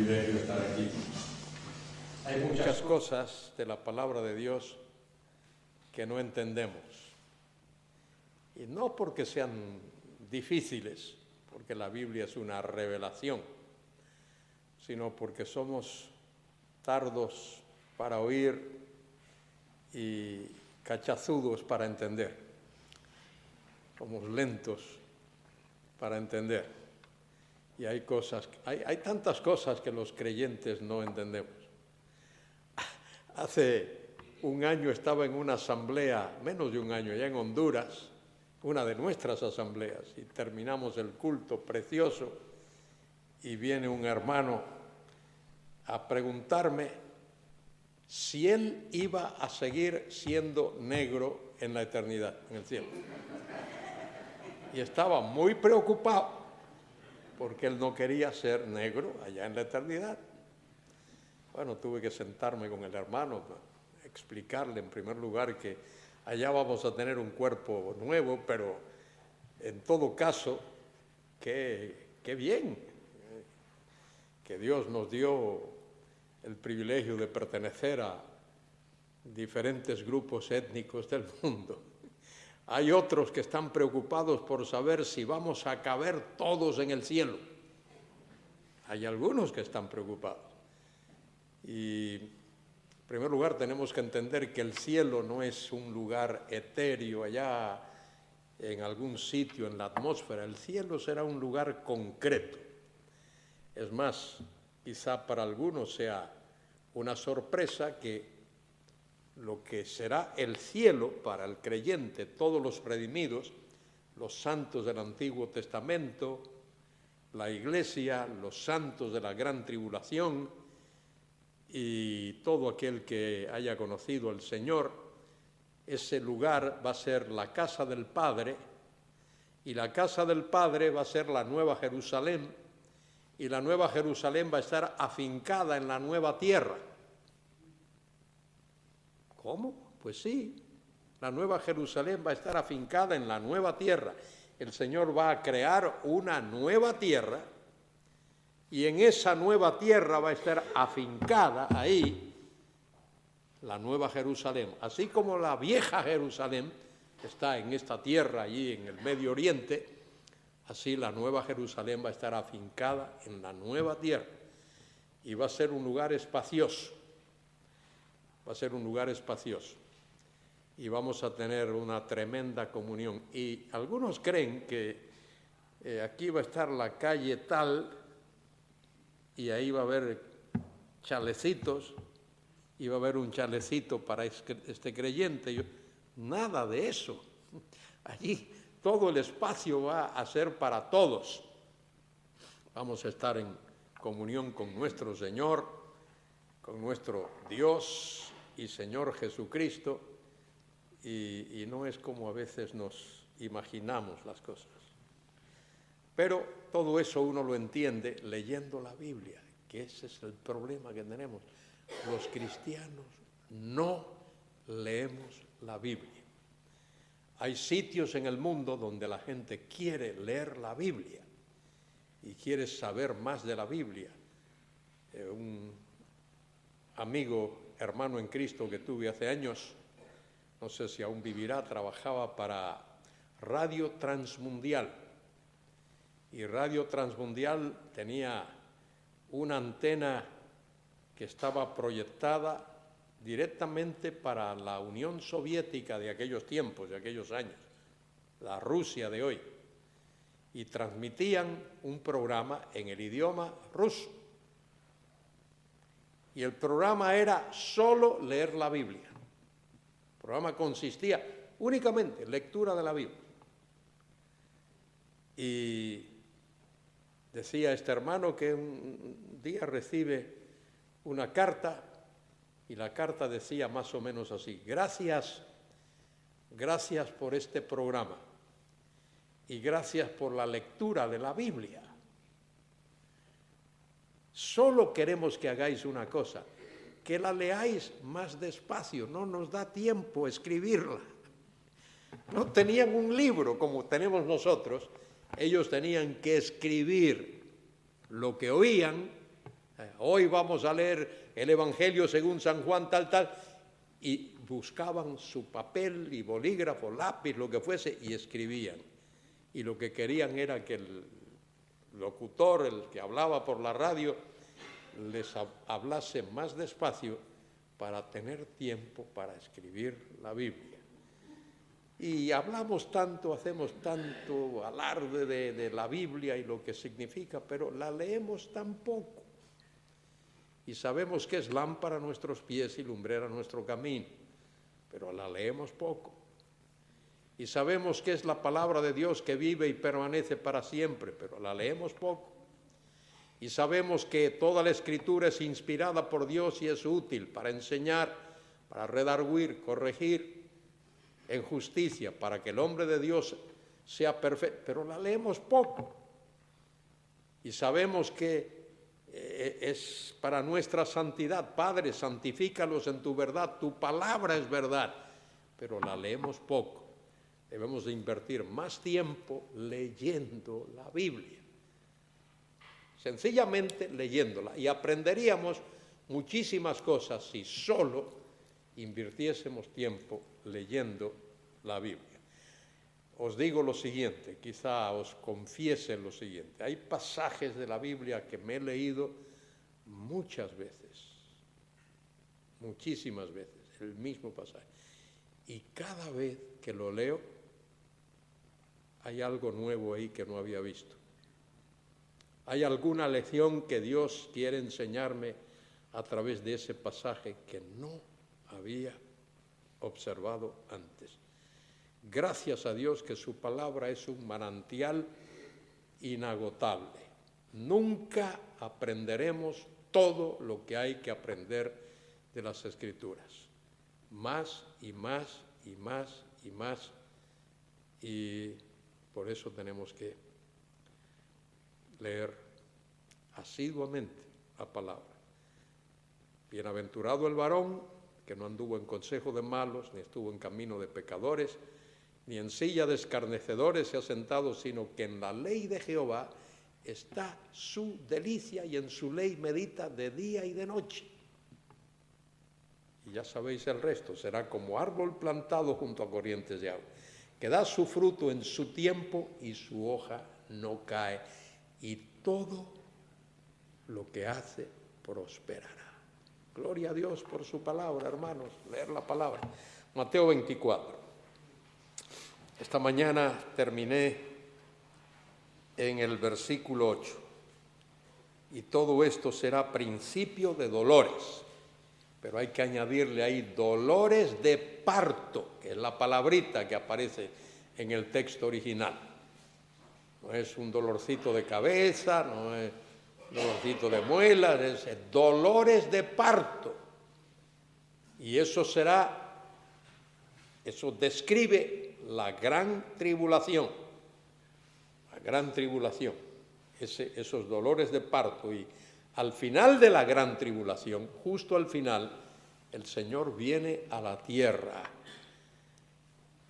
privilegio estar aquí. Hay muchas cosas de la palabra de Dios que no entendemos. Y no porque sean difíciles, porque la Biblia es una revelación, sino porque somos tardos para oír y cachazudos para entender. Somos lentos para entender. Y hay tantas cosas que los creyentes no entendemos. Hace un año estaba en una asamblea, menos de un año, allá en Honduras, una de nuestras asambleas, y terminamos el culto precioso, y viene un hermano a preguntarme si él iba a seguir siendo negro en la eternidad, en el cielo. Y estaba muy preocupado, porque él no quería ser negro allá en la eternidad. Bueno, tuve que sentarme con el hermano, explicarle en primer lugar que allá vamos a tener un cuerpo nuevo, pero en todo caso, qué bien que Dios nos dio el privilegio de pertenecer a diferentes grupos étnicos del mundo. Hay otros que están preocupados por saber si vamos a caber todos en el cielo. Hay algunos que están preocupados. Y en primer lugar tenemos que entender que el cielo no es un lugar etéreo allá en algún sitio en la atmósfera. El cielo será un lugar concreto. Es más, quizá para algunos sea una sorpresa que lo que será el cielo para el creyente, todos los redimidos, los santos del Antiguo Testamento, la Iglesia, los santos de la gran tribulación y todo aquel que haya conocido al Señor, ese lugar va a ser la casa del Padre, y la casa del Padre va a ser la Nueva Jerusalén, y la Nueva Jerusalén va a estar afincada en la nueva tierra. ¿Cómo? Pues sí, la Nueva Jerusalén va a estar afincada en la nueva tierra. El Señor va a crear una nueva tierra y en esa nueva tierra va a estar afincada ahí la Nueva Jerusalén. Así como la vieja Jerusalén está en esta tierra, allí en el Medio Oriente, así la Nueva Jerusalén va a estar afincada en la nueva tierra y va a ser un lugar espacioso. Va a ser un lugar espacioso y vamos a tener una tremenda comunión. Y algunos creen que aquí va a estar la calle tal y ahí va a haber chalecitos y va a haber un chalecito para este creyente. Nada de eso. Allí todo el espacio va a ser para todos. Vamos a estar en comunión con nuestro Señor, con nuestro Dios y Señor Jesucristo, y no es como a veces nos imaginamos las cosas. Pero todo eso uno lo entiende leyendo la Biblia, que ese es el problema que tenemos. Los cristianos no leemos la Biblia. Hay sitios en el mundo donde la gente quiere leer la Biblia y quiere saber más de la Biblia. Un amigo, hermano en Cristo que tuve hace años, no sé si aún vivirá, trabajaba para Radio Transmundial. Y Radio Transmundial tenía una antena que estaba proyectada directamente para la Unión Soviética de aquellos tiempos, de aquellos años, la Rusia de hoy. Y transmitían un programa en el idioma ruso. Y el programa era solo leer la Biblia. El programa consistía únicamente en lectura de la Biblia. Y decía este hermano que un día recibe una carta y la carta decía más o menos así: gracias por este programa y gracias por la lectura de la Biblia. Solo queremos que hagáis una cosa, que la leáis más despacio, no nos da tiempo escribirla. No tenían un libro como tenemos nosotros, ellos tenían que escribir lo que oían Hoy vamos a leer el Evangelio según San Juan, tal, y buscaban su papel y bolígrafo, lápiz, lo que fuese, y escribían. Y lo que querían era que el locutor, el que hablaba por la radio, les hablase más despacio para tener tiempo para escribir la Biblia. Y hablamos tanto, hacemos tanto alarde de la Biblia y lo que significa, pero la leemos tan poco. Y sabemos que es lámpara a nuestros pies y lumbrera a nuestro camino, pero la leemos poco. Y sabemos que es la palabra de Dios que vive y permanece para siempre, pero la leemos poco. Y sabemos que toda la Escritura es inspirada por Dios y es útil para enseñar, para redarguir, corregir en justicia, para que el hombre de Dios sea perfecto, pero la leemos poco. Y sabemos que es para nuestra santidad. Padre, santifícalos en tu verdad, tu palabra es verdad, pero la leemos poco. Debemos de invertir más tiempo leyendo la Biblia, sencillamente leyéndola, y aprenderíamos muchísimas cosas si solo invirtiésemos tiempo leyendo la Biblia. Os digo lo siguiente, quizá os confiese lo siguiente. Hay pasajes de la Biblia que me he leído muchas veces, muchísimas veces, el mismo pasaje. Y cada vez que lo leo, hay algo nuevo ahí que no había visto. Hay alguna lección que Dios quiere enseñarme a través de ese pasaje que no había observado antes. Gracias a Dios que su palabra es un manantial inagotable. Nunca aprenderemos todo lo que hay que aprender de las Escrituras. Más y más y más y más. Y por eso tenemos que leer asiduamente la palabra. Bienaventurado el varón que no anduvo en consejo de malos, ni estuvo en camino de pecadores, ni en silla de escarnecedores se ha sentado, sino que en la ley de Jehová está su delicia y en su ley medita de día y de noche. Y ya sabéis el resto, será como árbol plantado junto a corrientes de agua, que da su fruto en su tiempo y su hoja no cae, y todo lo que hace prosperará. Gloria a Dios por su palabra, hermanos, leer la palabra. Mateo 24. Esta mañana terminé en el versículo 8. Y todo esto será principio de dolores. Pero hay que añadirle ahí dolores de parto, que es la palabrita que aparece en el texto original. No es un dolorcito de cabeza, no es un dolorcito de muelas, es dolores de parto. Y eso describe la gran tribulación, esos dolores de parto. Y al final de la gran tribulación, justo al final, el Señor viene a la tierra.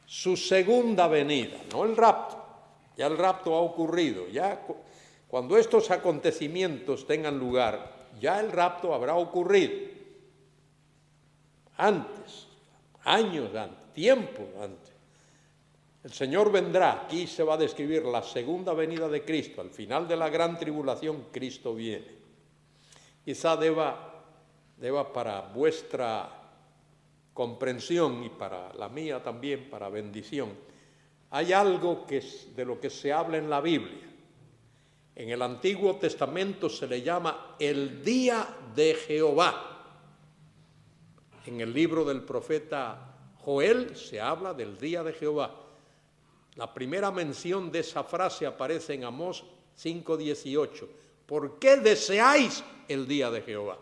Su segunda venida, no el rapto. Ya el rapto ha ocurrido. Ya cuando estos acontecimientos tengan lugar, ya el rapto habrá ocurrido. Antes, años antes, tiempo antes. El Señor vendrá. Aquí se va a describir la segunda venida de Cristo. Al final de la gran tribulación, Cristo viene. Quizá deba para vuestra comprensión y para la mía también, para bendición, hay algo de lo que se habla en la Biblia. En el Antiguo Testamento se le llama el día de Jehová. En el libro del profeta Joel se habla del día de Jehová. La primera mención de esa frase aparece en Amós 5:18. ¿Por qué deseáis el día de Jehová?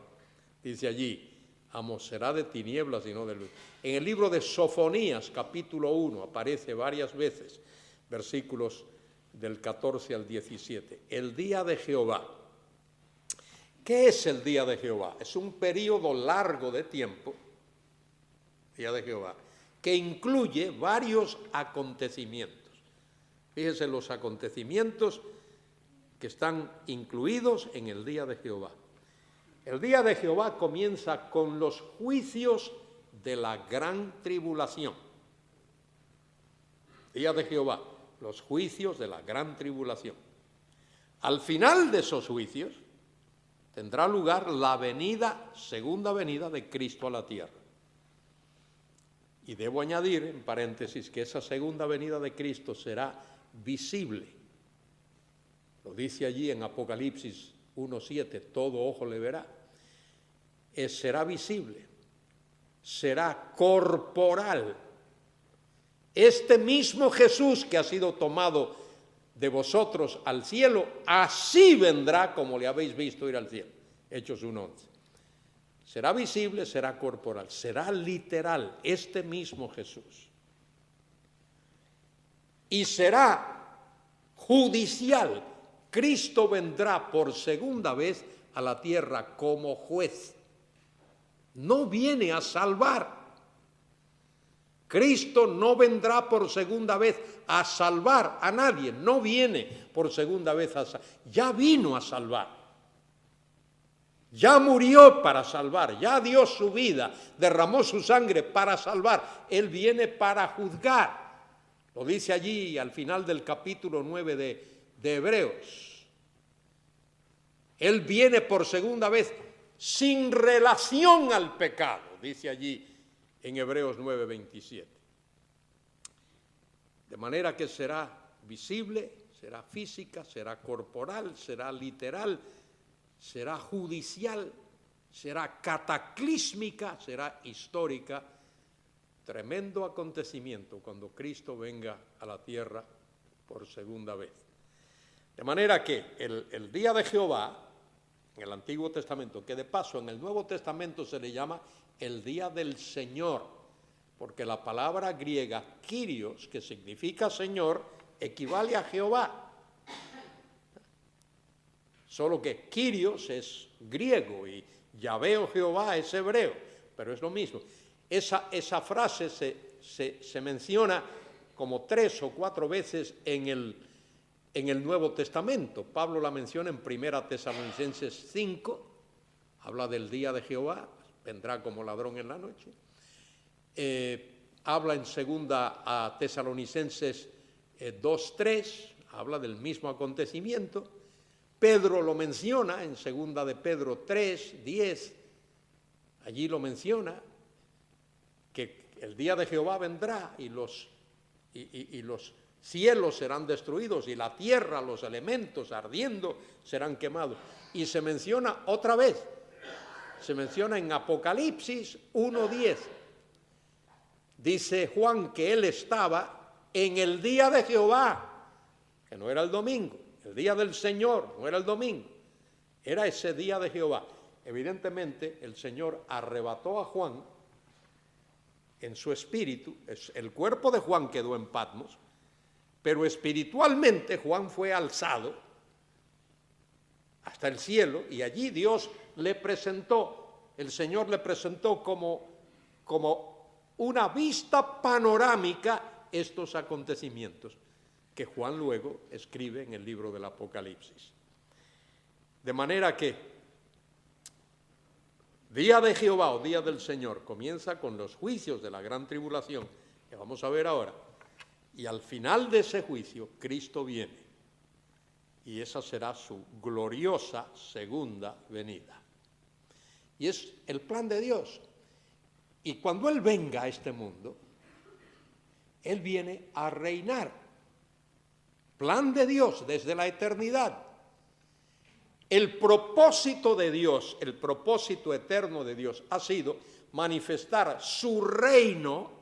Dice allí, Amós, será de tinieblas y no de luz. En el libro de Sofonías, capítulo 1, aparece varias veces, versículos del 14 al 17. El día de Jehová. ¿Qué es el día de Jehová? Es un periodo largo de tiempo, día de Jehová, que incluye varios acontecimientos. Fíjense los acontecimientos que están incluidos en el día de Jehová. El día de Jehová comienza con los juicios de la gran tribulación. Día de Jehová, los juicios de la gran tribulación. Al final de esos juicios tendrá lugar la venida, segunda venida de Cristo a la tierra. Y debo añadir, en paréntesis, que esa segunda venida de Cristo será visible. Lo dice allí en Apocalipsis 1:7, todo ojo le verá. Será visible, será corporal. Este mismo Jesús que ha sido tomado de vosotros al cielo, así vendrá como le habéis visto ir al cielo. Hechos 1:11. Será visible, será corporal, será literal, este mismo Jesús. Y será judicial. Cristo vendrá por segunda vez a la tierra como juez. No viene a salvar. Cristo no vendrá por segunda vez a salvar a nadie. No viene por segunda vez a salvar. Ya vino a salvar. Ya murió para salvar. Ya dio su vida. Derramó su sangre para salvar. Él viene para juzgar. Lo dice allí al final del capítulo 9 de Hebreos. Él viene por segunda vez sin relación al pecado, dice allí en Hebreos 9:27. De manera que será visible, será física, será corporal, será literal, será judicial, será cataclísmica, será histórica. Tremendo acontecimiento cuando Cristo venga a la tierra por segunda vez. De manera que el día de Jehová, en el Antiguo Testamento, que de paso en el Nuevo Testamento se le llama el día del Señor, porque la palabra griega Kyrios, que significa Señor, equivale a Jehová. Solo que Kyrios es griego y Yahvé o Jehová es hebreo, pero es lo mismo. Esa frase se menciona como 3 o 4 veces en el Nuevo Testamento. Pablo la menciona en 1 Tesalonicenses 5, habla del día de Jehová, vendrá como ladrón en la noche. Habla en 2 Tesalonicenses 2:3, habla del mismo acontecimiento. Pedro lo menciona en 2 de Pedro 3:10, allí lo menciona, que el día de Jehová vendrá y los cielos serán destruidos y la tierra, los elementos ardiendo serán quemados. Y se menciona otra vez, se menciona en Apocalipsis 1:10. Dice Juan que él estaba en el día de Jehová, que no era el domingo, el día del Señor, no era el domingo, era ese día de Jehová. Evidentemente el Señor arrebató a Juan en su espíritu, el cuerpo de Juan quedó en Patmos, pero espiritualmente Juan fue alzado hasta el cielo y allí Dios le presentó, el Señor le presentó como una vista panorámica estos acontecimientos que Juan luego escribe en el libro del Apocalipsis. De manera que día de Jehová o día del Señor comienza con los juicios de la gran tribulación, que vamos a ver ahora, y al final de ese juicio Cristo viene, y esa será su gloriosa segunda venida. Y es el plan de Dios. Y cuando Él venga a este mundo, Él viene a reinar. Plan de Dios desde la eternidad. El propósito de Dios, el propósito eterno de Dios ha sido manifestar su reino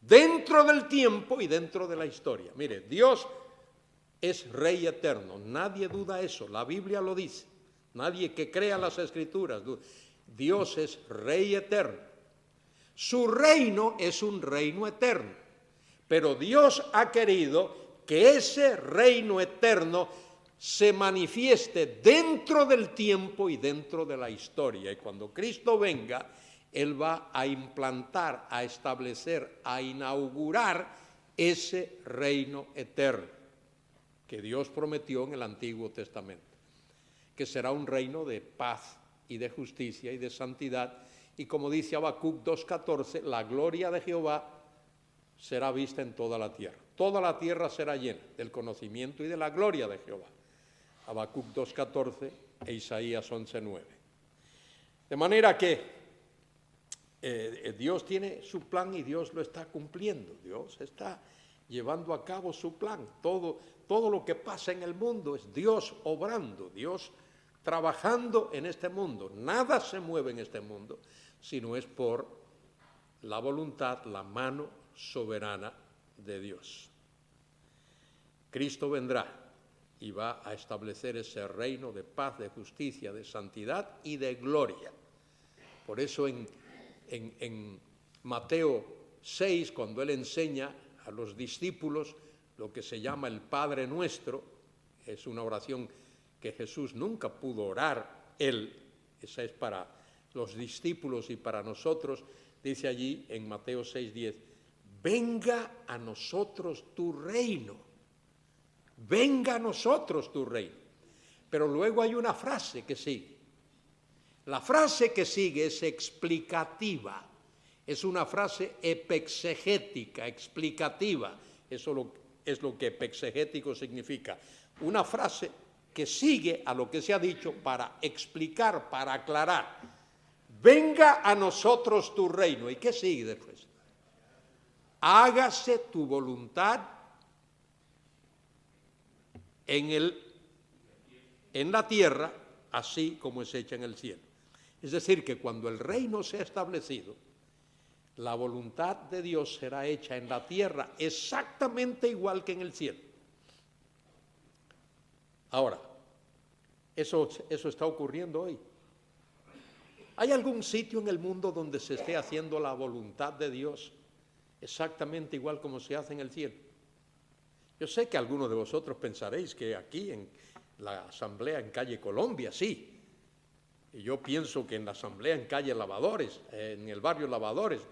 dentro del tiempo y dentro de la historia. Mire, Dios es Rey eterno, nadie duda eso, la Biblia lo dice, nadie que crea las Escrituras duda. Dios es Rey eterno. Su reino es un reino eterno, pero Dios ha querido que ese reino eterno se manifieste dentro del tiempo y dentro de la historia. Y cuando Cristo venga, Él va a implantar, a establecer, a inaugurar ese reino eterno que Dios prometió en el Antiguo Testamento, que será un reino de paz, y de justicia y de santidad. Y como dice Habacuc 2:14, la gloria de Jehová será vista en toda la tierra. Toda la tierra será llena del conocimiento y de la gloria de Jehová. Habacuc 2:14 e Isaías 11:9. De manera que Dios tiene su plan y Dios lo está cumpliendo. Dios está llevando a cabo su plan. Todo lo que pasa en el mundo es Dios obrando, Dios trabajando en este mundo. Nada se mueve en este mundo si no es por la voluntad, la mano soberana de Dios. Cristo vendrá y va a establecer ese reino de paz, de justicia, de santidad y de gloria. Por eso en Mateo 6, cuando él enseña a los discípulos lo que se llama el Padre Nuestro, es una oración que Jesús nunca pudo orar él, esa es para los discípulos y para nosotros, dice allí en Mateo 6:10, venga a nosotros tu reino, venga a nosotros tu reino. Pero luego hay una frase que sigue. La frase que sigue es explicativa, es una frase epexegética, explicativa. Eso es lo que epexegético significa. Una frase que sigue a lo que se ha dicho para explicar, para aclarar. Venga a nosotros tu reino. ¿Y qué sigue después? Hágase tu voluntad en la tierra, así como es hecha en el cielo. Es decir, que cuando el reino sea establecido, la voluntad de Dios será hecha en la tierra exactamente igual que en el cielo. Ahora, eso está ocurriendo hoy. ¿Hay algún sitio en el mundo donde se esté haciendo la voluntad de Dios exactamente igual como se hace en el cielo? Yo sé que algunos de vosotros pensaréis que aquí en la asamblea en calle Colombia, sí. Y yo pienso que en la asamblea en calle Lavadores, en el barrio Lavadores,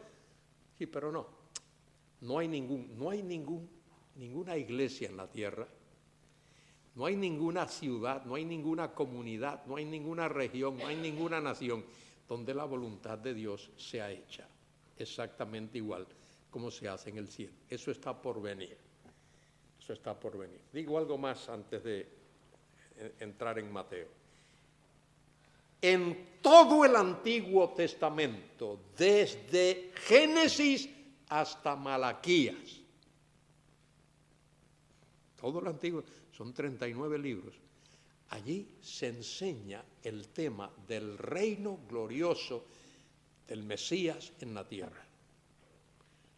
sí, pero no. No hay ninguna iglesia en la tierra, no hay ninguna ciudad, no hay ninguna comunidad, no hay ninguna región, no hay ninguna nación donde la voluntad de Dios sea hecha exactamente igual como se hace en el cielo. Eso está por venir. Eso está por venir. Digo algo más antes de entrar en Mateo. En todo el Antiguo Testamento, desde Génesis hasta Malaquías, todo el Antiguo, son 39 libros, allí se enseña el tema del reino glorioso del Mesías en la tierra.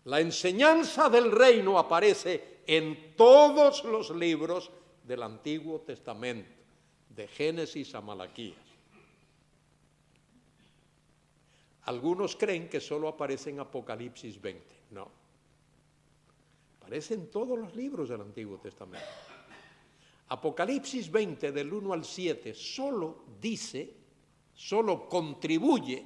La enseñanza del reino aparece en todos los libros del Antiguo Testamento, de Génesis a Malaquías. Algunos creen que solo aparece en Apocalipsis 20. No. Aparece en todos los libros del Antiguo Testamento. Apocalipsis 20, del 1 al 7, solo contribuye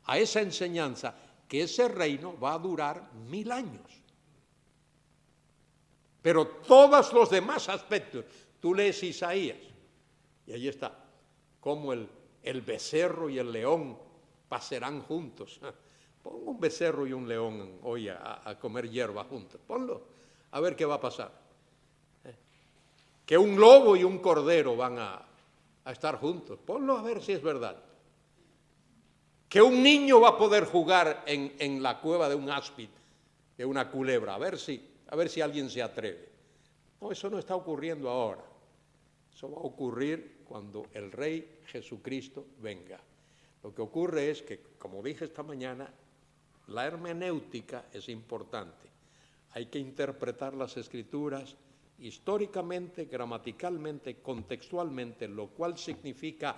a esa enseñanza que ese reino va a durar 1000 años. Pero todos los demás aspectos, tú lees Isaías, y ahí está, cómo el becerro y el león pasarán juntos. Pongo un becerro y un león hoy a comer hierba juntos. Ponlo, a ver qué va a pasar. Que un lobo y un cordero van a estar juntos. Ponlo a ver si es verdad. Que un niño va a poder jugar en la cueva de un áspid, de una culebra. A ver si alguien se atreve. No, eso no está ocurriendo ahora. Eso va a ocurrir cuando el Rey Jesucristo venga. Lo que ocurre es que, como dije esta mañana, la hermenéutica es importante. Hay que interpretar las Escrituras históricamente, gramaticalmente, contextualmente, lo cual significa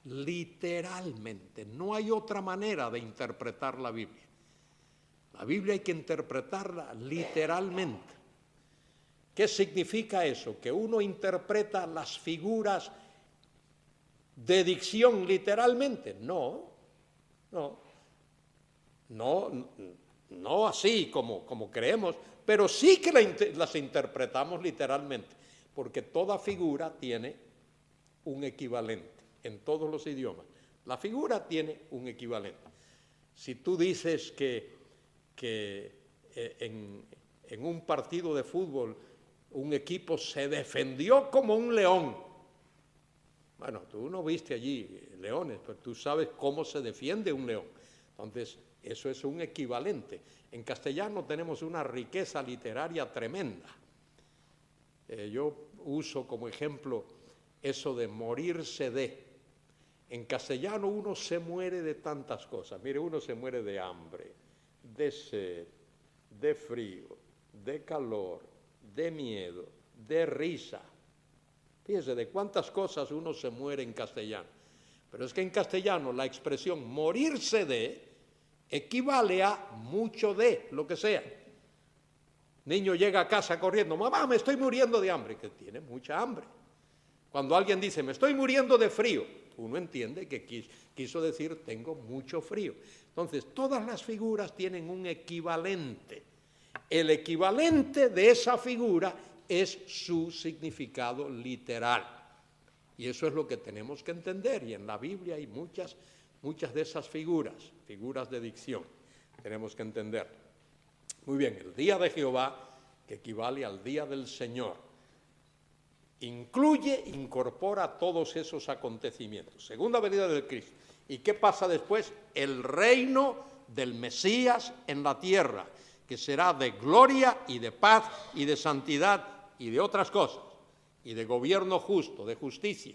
literalmente. No hay otra manera de interpretar la Biblia. La Biblia hay que interpretarla literalmente. ¿Qué significa eso? Que uno interpreta las figuras de dicción literalmente. No así como creemos, pero sí que las interpretamos literalmente, porque toda figura tiene un equivalente en todos los idiomas. La figura tiene un equivalente. Si tú dices que en un partido de fútbol un equipo se defendió como un león, bueno, tú no viste allí leones, pero tú sabes cómo se defiende un león. Entonces, eso es un equivalente. En castellano tenemos una riqueza literaria tremenda. Yo uso como ejemplo eso de morirse de. En castellano uno se muere de tantas cosas. Mire, uno se muere de hambre, de sed, de frío, de calor, de miedo, de risa. Fíjese de cuántas cosas uno se muere en castellano. Pero es que en castellano la expresión morirse de equivale a mucho de, lo que sea. Niño llega a casa corriendo, mamá, me estoy muriendo de hambre, que tiene mucha hambre. Cuando alguien dice, me estoy muriendo de frío, uno entiende que quiso decir, tengo mucho frío. Entonces, todas las figuras tienen un equivalente. El equivalente de esa figura es su significado literal. Y eso es lo que tenemos que entender. Y en la Biblia hay muchas de esas figuras de dicción. Tenemos que entender. Muy bien, el día de Jehová, que equivale al día del Señor, incorpora todos esos acontecimientos. Segunda venida del Cristo. ¿Y qué pasa después? El reino del Mesías en la tierra, que será de gloria y de paz y de santidad y de otras cosas, y de gobierno justo, de justicia.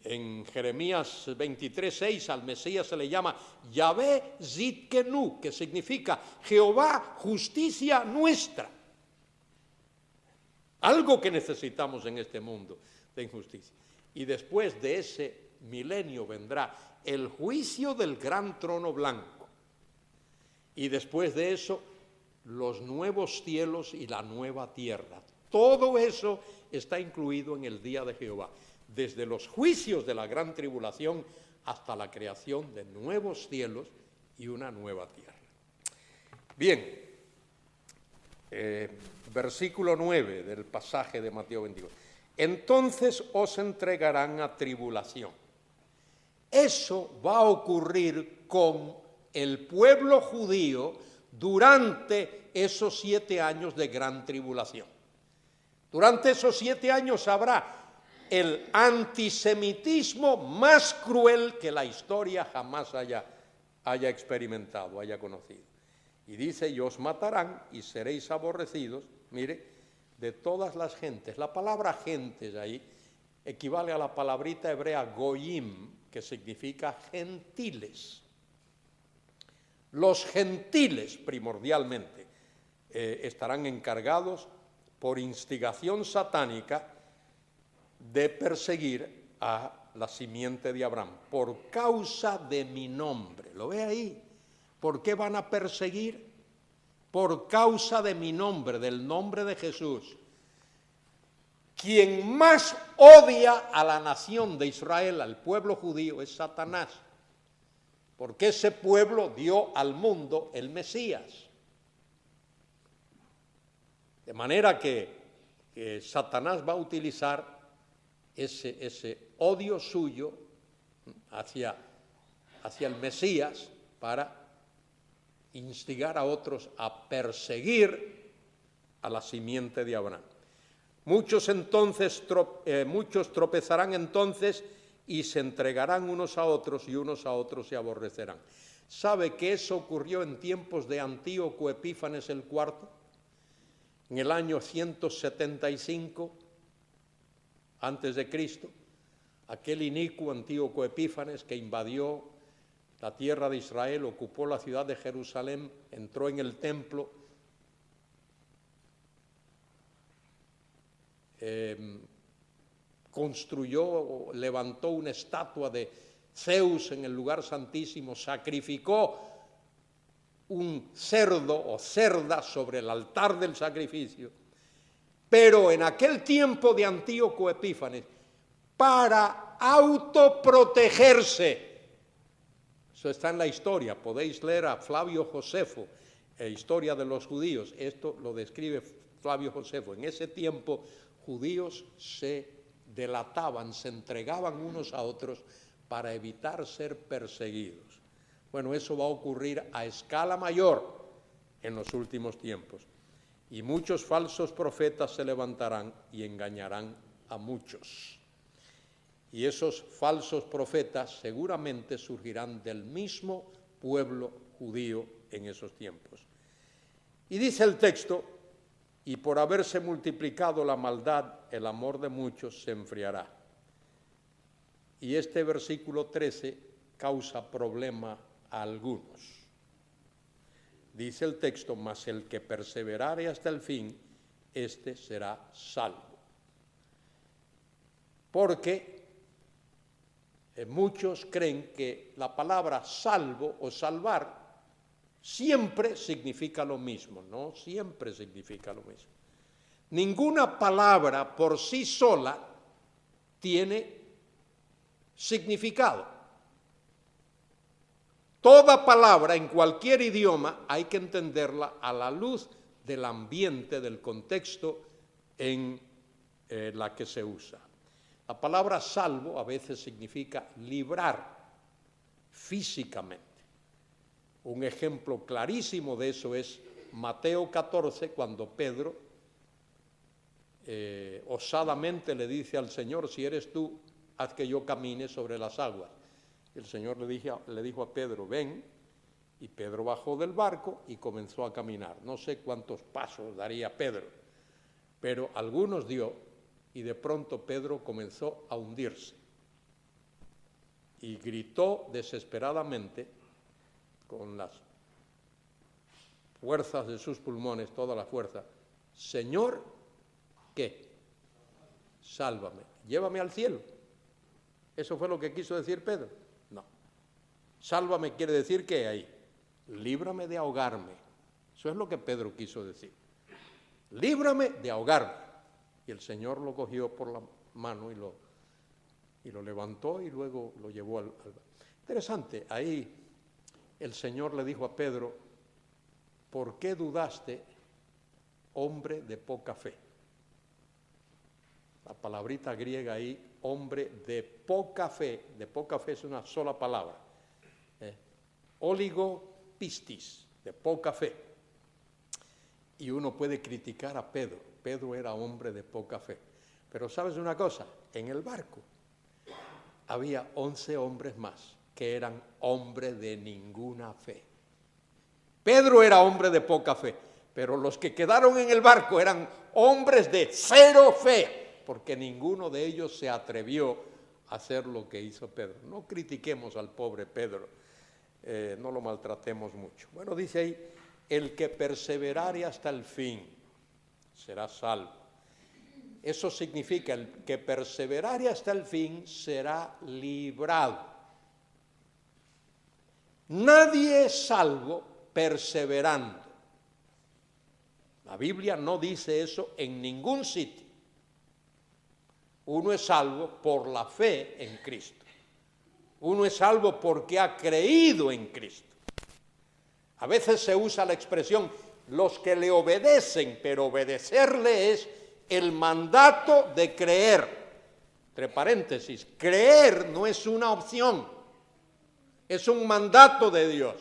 En Jeremías 23:6 al Mesías se le llama Yahvé Zidkenu, que significa Jehová, justicia nuestra. Algo que necesitamos en este mundo de injusticia. Y después de ese milenio vendrá el juicio del gran trono blanco. Y después de eso, los nuevos cielos y la nueva tierra. Todo eso está incluido en el día de Jehová. Desde los juicios de la gran tribulación hasta la creación de nuevos cielos y una nueva tierra. Bien, versículo 9 del pasaje de Mateo 22. Entonces os entregarán a tribulación. Eso va a ocurrir con el pueblo judío durante esos 7 años de gran tribulación. Durante esos 7 años habrá el antisemitismo más cruel que la historia jamás haya experimentado, haya conocido. Y dice, y os matarán y seréis aborrecidos, mire, de todas las gentes. La palabra gentes ahí equivale a la palabrita hebrea goyim, que significa gentiles. Los gentiles, primordialmente, estarán encargados por instigación satánica de perseguir a la simiente de Abraham, por causa de mi nombre. ¿Lo ve ahí? ¿Por qué van a perseguir? Por causa de mi nombre, del nombre de Jesús. Quien más odia a la nación de Israel, al pueblo judío, es Satanás. Porque ese pueblo dio al mundo el Mesías. De manera que Satanás va a utilizar ese odio suyo hacia el Mesías para instigar a otros a perseguir a la simiente de Abraham. Muchos tropezarán entonces y se entregarán unos a otros y unos a otros se aborrecerán. ¿Sabe que eso ocurrió en tiempos de Antíoco Epífanes el IV? En el año 175 antes de Cristo, aquel inicuo Antíoco Epífanes que invadió la tierra de Israel, ocupó la ciudad de Jerusalén, entró en el templo, construyó, levantó una estatua de Zeus en el lugar santísimo, sacrificó un cerdo o cerda sobre el altar del sacrificio. Pero en aquel tiempo de Antíoco Epífanes, para autoprotegerse, eso está en la historia, podéis leer a Flavio Josefo, Historia de los Judíos, esto lo describe Flavio Josefo. En ese tiempo, judíos se delataban, se entregaban unos a otros para evitar ser perseguidos. Bueno, eso va a ocurrir a escala mayor en los últimos tiempos. Y muchos falsos profetas se levantarán y engañarán a muchos. Y esos falsos profetas seguramente surgirán del mismo pueblo judío en esos tiempos. Y dice el texto, y por haberse multiplicado la maldad, el amor de muchos se enfriará. Y este versículo 13 causa problema a algunos. Dice el texto, mas el que perseverare hasta el fin, éste será salvo. Porque muchos creen que la palabra salvo o salvar siempre significa lo mismo. No siempre significa lo mismo. Ninguna palabra por sí sola tiene significado. Toda palabra en cualquier idioma hay que entenderla a la luz del ambiente, del contexto en la que se usa. La palabra salvo a veces significa librar físicamente. Un ejemplo clarísimo de eso es Mateo 14, cuando Pedro osadamente le dice al Señor, si eres tú, haz que yo camine sobre las aguas. El Señor le dijo a Pedro, ven, y Pedro bajó del barco y comenzó a caminar. No sé cuántos pasos daría Pedro, pero algunos dio, y de pronto Pedro comenzó a hundirse. Y gritó desesperadamente, con las fuerzas de sus pulmones, toda la fuerza, Señor, ¿qué? Sálvame, llévame al cielo. ¿Eso fue lo que quiso decir Pedro? No. Sálvame quiere decir que ahí, líbrame de ahogarme. Eso es lo que Pedro quiso decir. Líbrame de ahogarme. Y el Señor lo cogió por la mano y lo levantó y luego lo llevó al... Interesante, ahí el Señor le dijo a Pedro, ¿por qué dudaste, hombre de poca fe? La palabrita griega ahí, hombre de poca fe es una sola palabra. Oligopistis, de poca fe. Y uno puede criticar a Pedro. Pedro era hombre de poca fe. Pero ¿sabes una cosa? En el barco había 11 hombres más que eran hombres de ninguna fe. Pedro era hombre de poca fe, pero los que quedaron en el barco eran hombres de cero fe, porque ninguno de ellos se atrevió a hacer lo que hizo Pedro. No critiquemos al pobre Pedro, no lo maltratemos mucho. Bueno, dice ahí, el que perseverare hasta el fin será salvo. Eso significa, el que perseverare hasta el fin será librado. Nadie es salvo perseverando. La Biblia no dice eso en ningún sitio. Uno es salvo por la fe en Cristo. Uno es salvo porque ha creído en Cristo. A veces se usa la expresión, los que le obedecen, pero obedecerle es el mandato de creer. Entre paréntesis, creer no es una opción, es un mandato de Dios.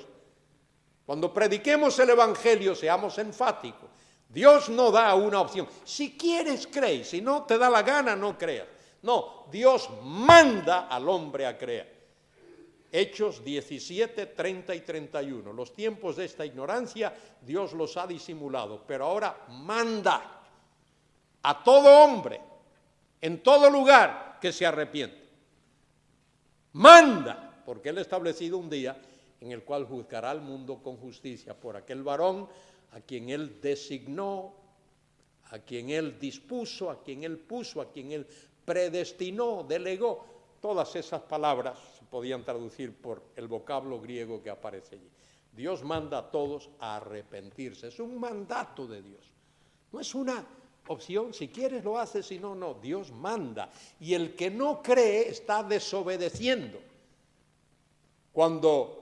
Cuando prediquemos el Evangelio, seamos enfáticos. Dios no da una opción. Si quieres, cree. Si no te da la gana, no creas. No, Dios manda al hombre a creer. Hechos 17, 30 y 31. Los tiempos de esta ignorancia, Dios los ha disimulado. Pero ahora manda a todo hombre, en todo lugar, que se arrepienta. Manda, porque Él ha establecido un día en el cual juzgará al mundo con justicia por aquel varón a quien Él designó, a quien Él dispuso, a quien Él puso, a quien Él predestinó, delegó. Todas esas palabras se podían traducir por el vocablo griego que aparece allí. Dios manda a todos a arrepentirse. Es un mandato de Dios. No es una opción, si quieres lo haces, si no, no. Dios manda. Y el que no cree está desobedeciendo. Cuando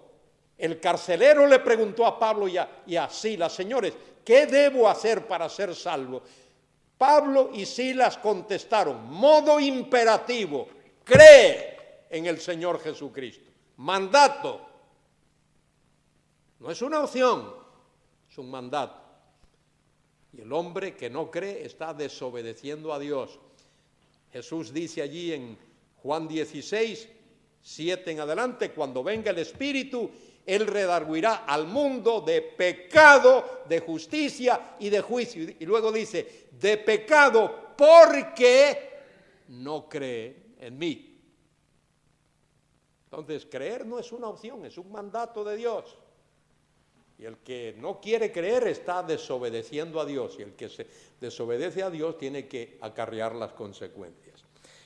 el carcelero le preguntó a Pablo y a Silas, señores, ¿qué debo hacer para ser salvo? Pablo y Silas contestaron, modo imperativo, cree en el Señor Jesucristo. Mandato. No es una opción, es un mandato. Y el hombre que no cree está desobedeciendo a Dios. Jesús dice allí en Juan 16, 7 en adelante, cuando venga el Espíritu, Él redarguirá al mundo de pecado, de justicia y de juicio. Y luego dice, de pecado porque no cree en mí. Entonces, creer no es una opción, es un mandato de Dios. Y el que no quiere creer está desobedeciendo a Dios. Y el que se desobedece a Dios tiene que acarrear las consecuencias.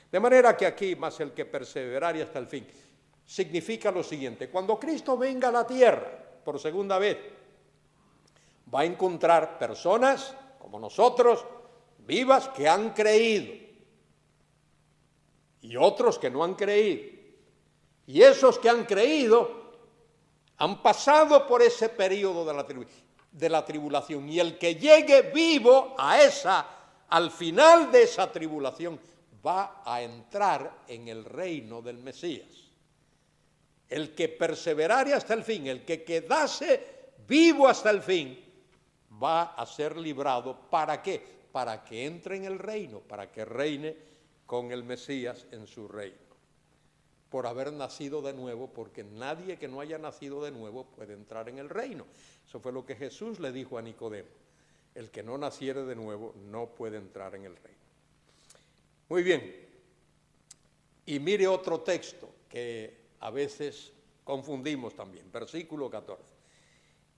De manera que aquí, más el que perseverare hasta el fin, significa lo siguiente. Cuando Cristo venga a la tierra por segunda vez, va a encontrar personas como nosotros, vivas, que han creído. Y otros que no han creído. Y esos que han creído han pasado por ese periodo de la tribulación, y el que llegue vivo al final de esa tribulación, va a entrar en el reino del Mesías. El que perseverare hasta el fin, el que quedase vivo hasta el fin, va a ser librado. ¿Para qué? Para que entre en el reino, para que reine con el Mesías en su reino. Por haber nacido de nuevo, porque nadie que no haya nacido de nuevo puede entrar en el reino. Eso fue lo que Jesús le dijo a Nicodemo. El que no naciere de nuevo no puede entrar en el reino. Muy bien. Y mire otro texto que a veces confundimos también. Versículo 14.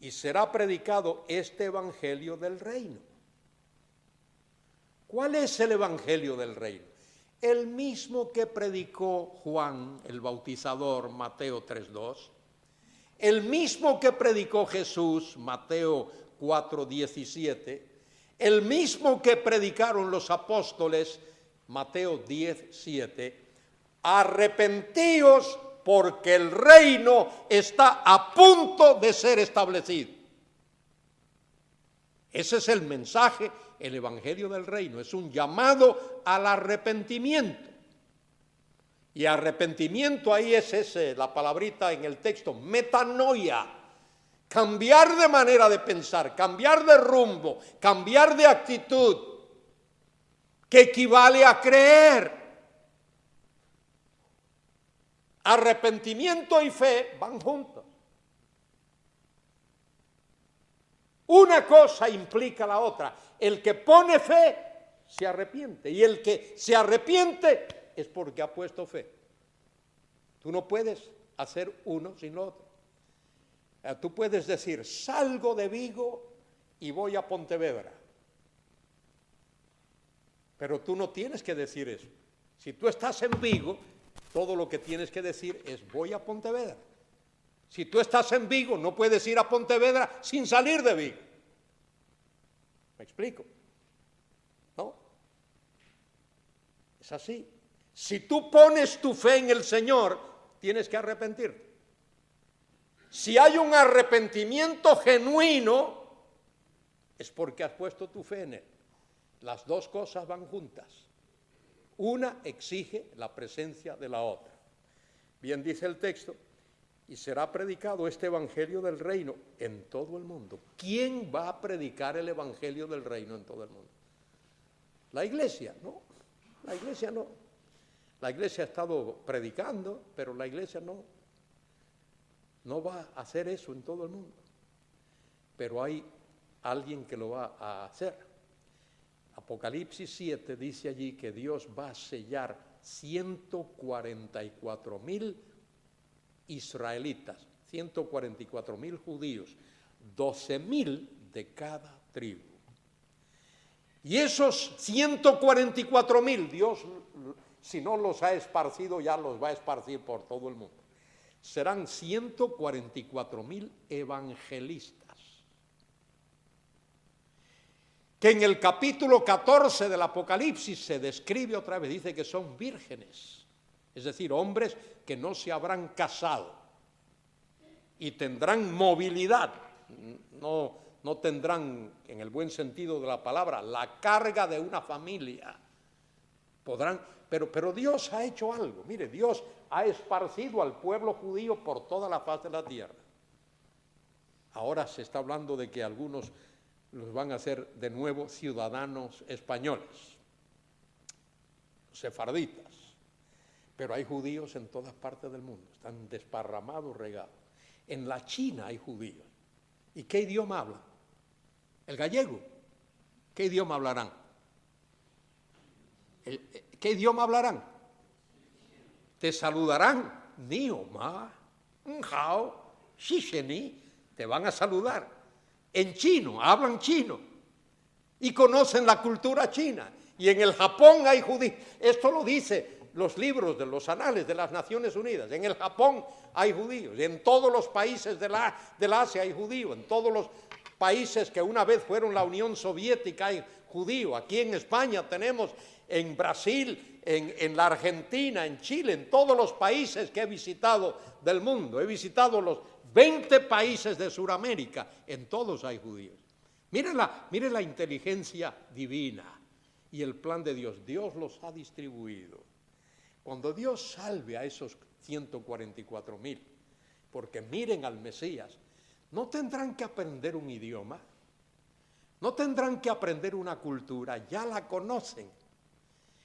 Y será predicado este evangelio del reino. ¿Cuál es el evangelio del reino? El mismo que predicó Juan el Bautizador, Mateo 3:2, el mismo que predicó Jesús, Mateo 4:17, el mismo que predicaron los apóstoles, Mateo 10:7, arrepentíos porque el reino está a punto de ser establecido. Ese es el mensaje. El evangelio del reino es un llamado al arrepentimiento. Y arrepentimiento ahí es la palabrita en el texto, metanoia. Cambiar de manera de pensar, cambiar de rumbo, cambiar de actitud, que equivale a creer. Arrepentimiento y fe van juntos. Una cosa implica la otra. El que pone fe se arrepiente, y el que se arrepiente es porque ha puesto fe. Tú no puedes hacer uno sin lo otro. Tú puedes decir, salgo de Vigo y voy a Pontevedra. Pero tú no tienes que decir eso. Si tú estás en Vigo, todo lo que tienes que decir es voy a Pontevedra. Si tú estás en Vigo, no puedes ir a Pontevedra sin salir de Vigo. ¿Me explico? ¿No? Es así. Si tú pones tu fe en el Señor, tienes que arrepentirte. Si hay un arrepentimiento genuino, es porque has puesto tu fe en Él. Las dos cosas van juntas. Una exige la presencia de la otra. Bien dice el texto, y será predicado este evangelio del reino en todo el mundo. ¿Quién va a predicar el evangelio del reino en todo el mundo? La iglesia, ¿no? La iglesia no. La iglesia ha estado predicando, pero la iglesia no va a hacer eso en todo el mundo. Pero hay alguien que lo va a hacer. Apocalipsis 7 dice allí que Dios va a sellar 144,000 israelitas, 144,000 judíos, 12,000 de cada tribu. Y esos 144,000, Dios, si no los ha esparcido, ya los va a esparcir por todo el mundo. Serán 144,000 evangelistas. Que en el capítulo 14 del Apocalipsis se describe otra vez, dice que son vírgenes, es decir, hombres que no se habrán casado y tendrán movilidad, no tendrán, en el buen sentido de la palabra, la carga de una familia, Podrán, pero Dios ha hecho algo. Mire, Dios ha esparcido al pueblo judío por toda la faz de la tierra. Ahora se está hablando de que algunos los van a hacer de nuevo ciudadanos españoles, sefarditas. Pero hay judíos en todas partes del mundo, están desparramados, regados. En la China hay judíos. ¿Y qué idioma hablan? El gallego. ¿Qué idioma hablarán? ¿Qué idioma hablarán? Te saludarán. Ni ma, hao, shisheni. Te van a saludar. En chino, hablan chino. Y conocen la cultura china. Y en el Japón hay judíos. Esto lo dice los libros de los anales de las Naciones Unidas. En el Japón hay judíos. En todos los países del Asia hay judíos. En todos los países que una vez fueron la Unión Soviética hay judíos. Aquí en España tenemos, en Brasil, en la Argentina, en Chile, en todos los países que he visitado del mundo. He visitado los 20 países de Sudamérica. En todos hay judíos. Miren la inteligencia divina y el plan de Dios. Dios los ha distribuido. Cuando Dios salve a esos 144,000, porque miren al Mesías, no tendrán que aprender un idioma, no tendrán que aprender una cultura, ya la conocen.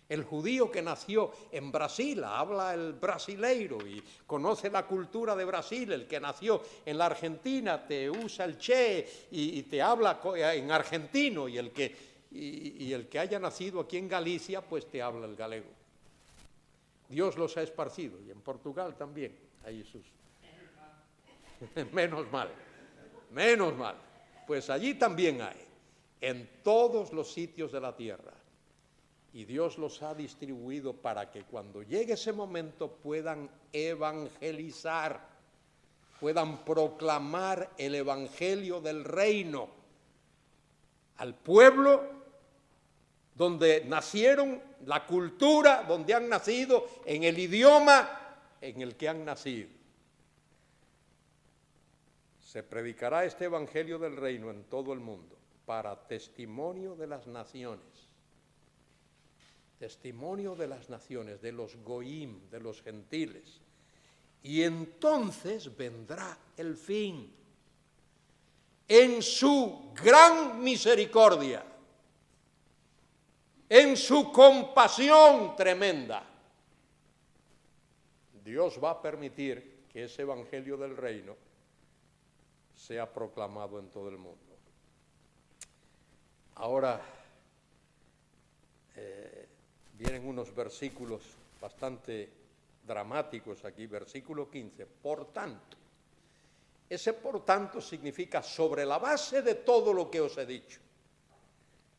El judío que nació en Brasil habla el brasileiro y conoce la cultura de Brasil. El que nació en la Argentina te usa el che y te habla en argentino, y el que haya nacido aquí en Galicia pues te habla el galego. Dios los ha esparcido, y en Portugal también hay sus... Menos mal, pues allí también hay, en todos los sitios de la tierra. Y Dios los ha distribuido para que cuando llegue ese momento puedan evangelizar, puedan proclamar el evangelio del reino al pueblo donde nacieron, la cultura donde han nacido, en el idioma en el que han nacido. Se predicará este evangelio del reino en todo el mundo para testimonio de las naciones. Testimonio de las naciones, de los goim, de los gentiles. Y entonces vendrá el fin. En su gran misericordia, en su compasión tremenda, Dios va a permitir que ese evangelio del reino sea proclamado en todo el mundo. Ahora vienen unos versículos bastante dramáticos aquí. Versículo 15. Por tanto. Ese por tanto significa sobre la base de todo lo que os he dicho.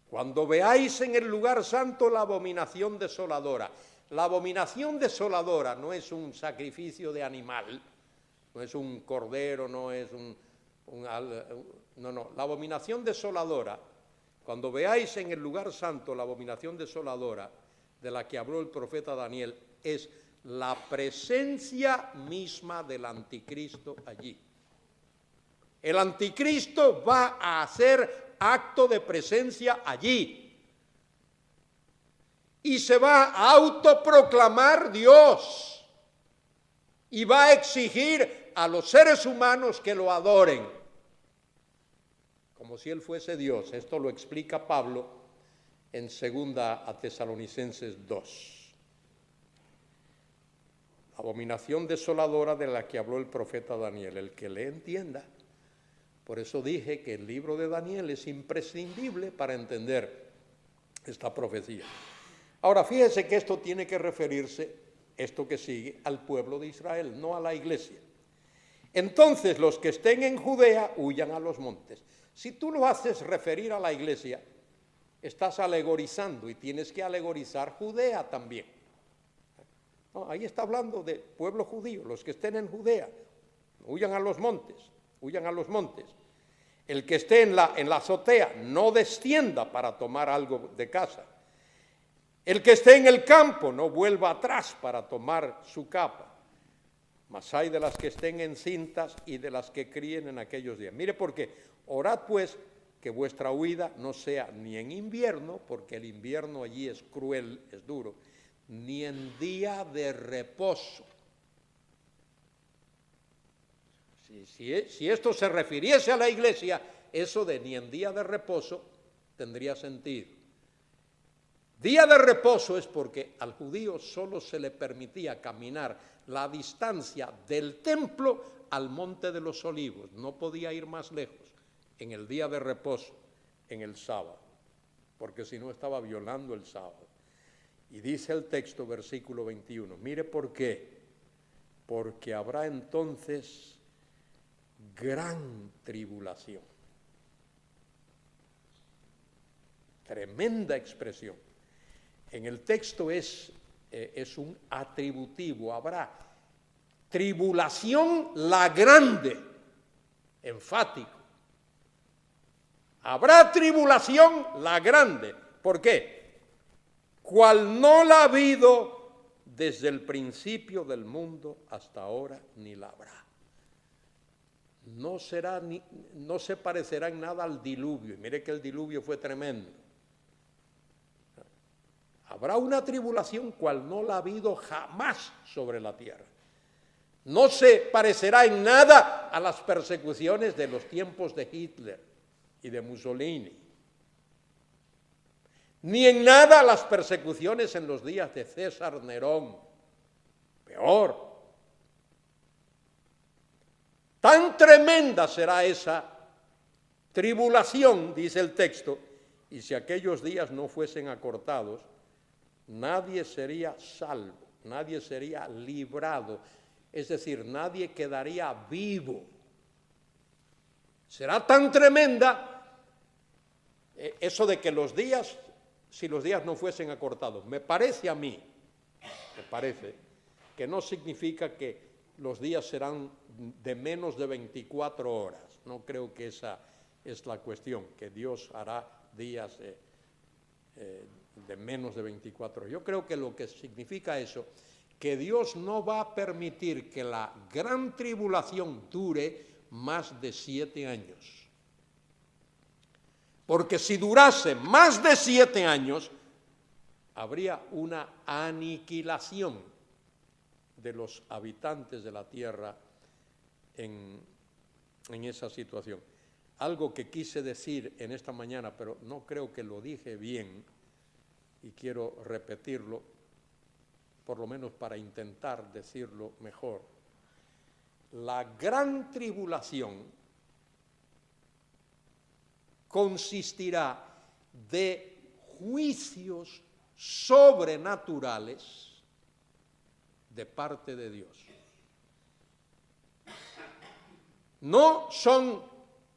Cuando veáis en el lugar santo la abominación desoladora. La abominación desoladora no es un sacrificio de animal, no es un cordero, no es no. La abominación desoladora, cuando veáis en el lugar santo la abominación desoladora de la que habló el profeta Daniel, es la presencia misma del anticristo allí. El anticristo va a hacer acto de presencia allí y se va a autoproclamar Dios y va a exigir a los seres humanos que lo adoren como si él fuese Dios. Esto lo explica Pablo en 2 a Tesalonicenses 2. Abominación desoladora de la que habló el profeta Daniel. El que le entienda. Por eso dije que el libro de Daniel es imprescindible para entender esta profecía. Ahora, fíjese que esto tiene que referirse, esto que sigue, al pueblo de Israel, no a la iglesia. Entonces, los que estén en Judea huyan a los montes. Si tú lo haces referir a la iglesia, estás alegorizando y tienes que alegorizar Judea también. No, ahí está hablando de pueblo judío, los que estén en Judea, huyan a los montes, huyan a los montes. El que esté en la azotea no descienda para tomar algo de casa. El que esté en el campo no vuelva atrás para tomar su capa. Mas hay de las que estén encintas y de las que críen en aquellos días. Mire, porque orad pues que vuestra huida no sea ni en invierno, porque el invierno allí es cruel, es duro, ni en día de reposo. Si esto se refiriese a la iglesia, eso de ni en día de reposo tendría sentido. Día de reposo es porque al judío solo se le permitía caminar la distancia del templo al monte de los olivos, no podía ir más lejos en el día de reposo, en el sábado, porque si no estaba violando el sábado. Y dice el texto, versículo 21, mire por qué, porque habrá entonces gran tribulación. Tremenda expresión. En el texto es un atributivo, habrá tribulación la grande, enfático. Habrá tribulación la grande. ¿Por qué? Cual no la ha habido desde el principio del mundo hasta ahora, ni la habrá. No se parecerá en nada al diluvio. Y mire que el diluvio fue tremendo. Habrá una tribulación cual no la ha habido jamás sobre la tierra. No se parecerá en nada a las persecuciones de los tiempos de Hitler y de Mussolini, ni en nada a las persecuciones en los días de César Nerón. Peor. Tan tremenda será esa tribulación, dice el texto, y si aquellos días no fuesen acortados, nadie sería salvo, nadie sería librado, es decir, nadie quedaría vivo. Será tan tremenda eso de que los días, si los días no fuesen acortados, me parece a mí, que no significa que los días serán de menos de 24 horas. No creo que esa es la cuestión, que Dios hará días de menos de 24 horas. Yo creo que lo que significa eso, que Dios no va a permitir que la gran tribulación dure más de 7 años. Porque si durase más de 7 años, habría una aniquilación de los habitantes de la tierra en esa situación. Algo que quise decir en esta mañana, pero no creo que lo dije bien, y quiero repetirlo, por lo menos para intentar decirlo mejor. La gran tribulación consistirá de juicios sobrenaturales de parte de Dios. No son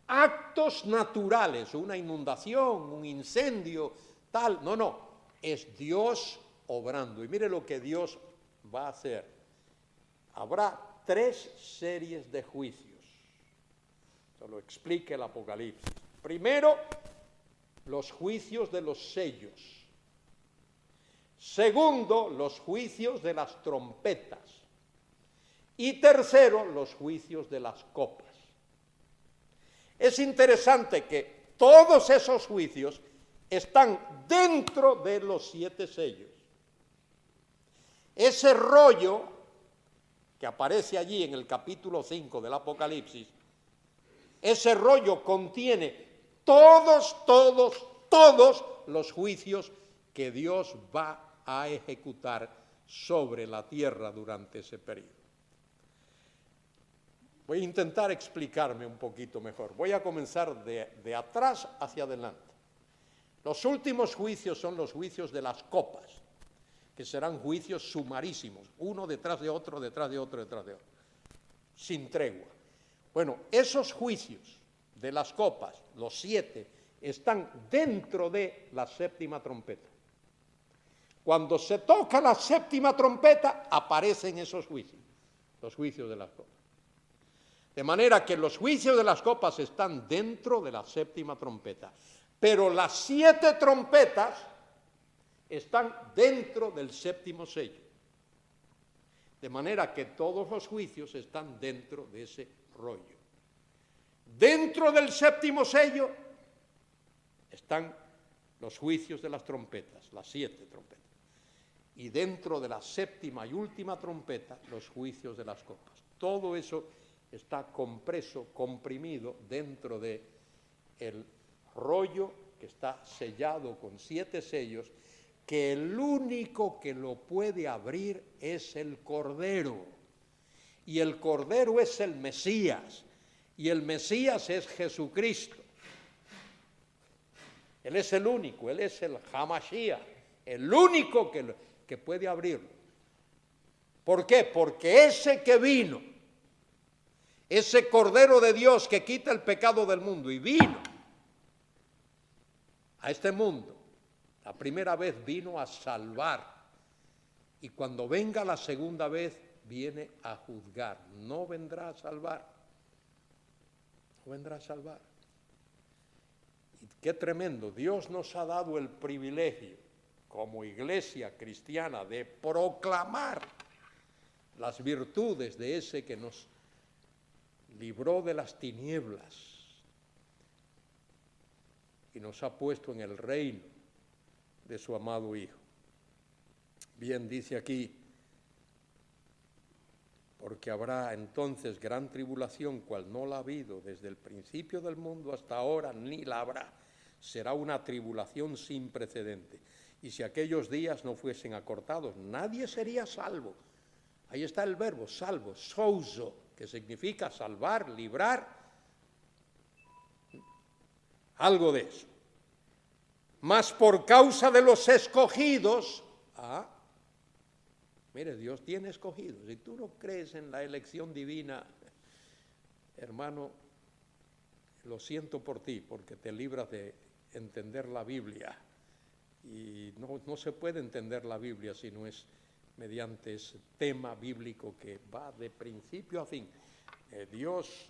actos naturales, una inundación, un incendio, tal, no, es Dios obrando. Y mire lo que Dios va a hacer. Habrá 3 series de juicios. Esto lo explica el Apocalipsis. Primero, los juicios de los sellos. Segundo, los juicios de las trompetas. Y tercero, los juicios de las copas. Es interesante que todos esos juicios están dentro de los 7 sellos. Ese rollo que aparece allí en el capítulo 5 del Apocalipsis, ese rollo contiene todos los juicios que Dios va a ejecutar sobre la tierra durante ese periodo. Voy a intentar explicarme un poquito mejor. Voy a comenzar de atrás hacia adelante. Los últimos juicios son los juicios de las copas, que serán juicios sumarísimos, uno detrás de otro, detrás de otro, detrás de otro, sin tregua. Bueno, esos juicios de las copas, los 7, están dentro de la 7ª trompeta. Cuando se toca la 7ª trompeta, aparecen esos juicios, los juicios de las copas. De manera que los juicios de las copas están dentro de la 7ª trompeta, pero las 7 trompetas están dentro del 7º sello. De manera que todos los juicios están dentro de ese rollo. Dentro del 7º sello están los juicios de las trompetas, las 7 trompetas. Y dentro de la 7ª y última trompeta, los juicios de las copas. Todo eso está compreso, comprimido dentro de el rollo que está sellado con 7 sellos, que el único que lo puede abrir es el Cordero. Y el Cordero es el Mesías, y el Mesías es Jesucristo. Él es el único, Él es el Hamashiach, el único que puede abrirlo. ¿Por qué? Porque ese que vino, ese Cordero de Dios que quita el pecado del mundo y vino a este mundo, la primera vez vino a salvar, y cuando venga la segunda vez viene a juzgar, no vendrá a salvar, no vendrá a salvar. Y qué tremendo, Dios nos ha dado el privilegio como iglesia cristiana de proclamar las virtudes de ese que nos libró de las tinieblas y nos ha puesto en el reino de su amado Hijo. Bien, dice aquí, porque habrá entonces gran tribulación, cual no la ha habido desde el principio del mundo hasta ahora, ni la habrá. Será una tribulación sin precedente. Y si aquellos días no fuesen acortados, nadie sería salvo. Ahí está el verbo, salvo, souzo, que significa salvar, librar, algo de eso. Mas por causa de los escogidos, mire, Dios tiene escogidos. Si tú no crees en la elección divina, hermano, lo siento por ti, porque te libras de entender la Biblia. Y no se puede entender la Biblia si no es mediante ese tema bíblico que va de principio a fin. Dios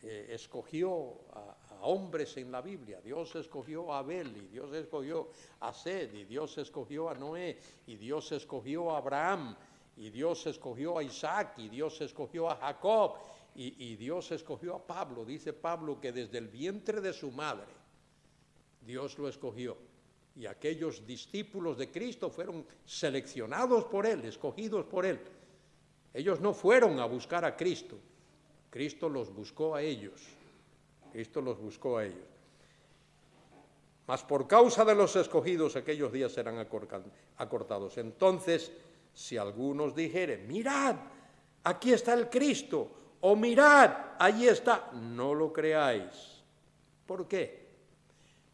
escogió a hombres en la Biblia. Dios escogió a Abel, y Dios escogió a Sed, y Dios escogió a Noé, y Dios escogió a Abraham, y Dios escogió a Isaac, y Dios escogió a Jacob, y Dios escogió a Pablo. Dice Pablo que desde el vientre de su madre Dios lo escogió. Y aquellos discípulos de Cristo fueron seleccionados por Él, escogidos por Él. Ellos no fueron a buscar a Cristo, Cristo los buscó a ellos. Cristo los buscó a ellos. Mas por causa de los escogidos aquellos días serán acortados. Entonces, si algunos dijeren, mirad, aquí está el Cristo, o mirad, allí está, no lo creáis. ¿Por qué?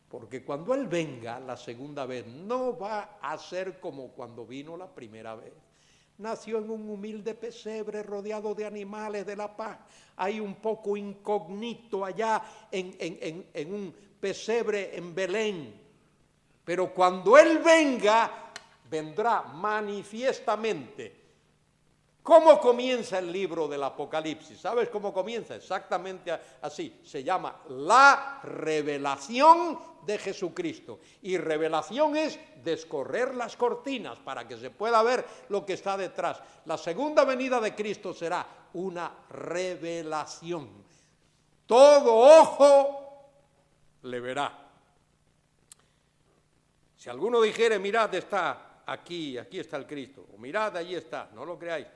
Porque cuando Él venga la segunda vez, no va a ser como cuando vino la primera vez. Nació en un humilde pesebre rodeado de animales de la paz. Hay un poco incógnito allá en un pesebre en Belén. Pero cuando Él venga, vendrá manifiestamente. ¿Cómo comienza el libro del Apocalipsis? ¿Sabes cómo comienza? Exactamente así. Se llama la revelación de Jesucristo. Y revelación es descorrer las cortinas para que se pueda ver lo que está detrás. La segunda venida de Cristo será una revelación. Todo ojo le verá. Si alguno dijere, mirad, está aquí está el Cristo, o mirad, allí está, no lo creáis.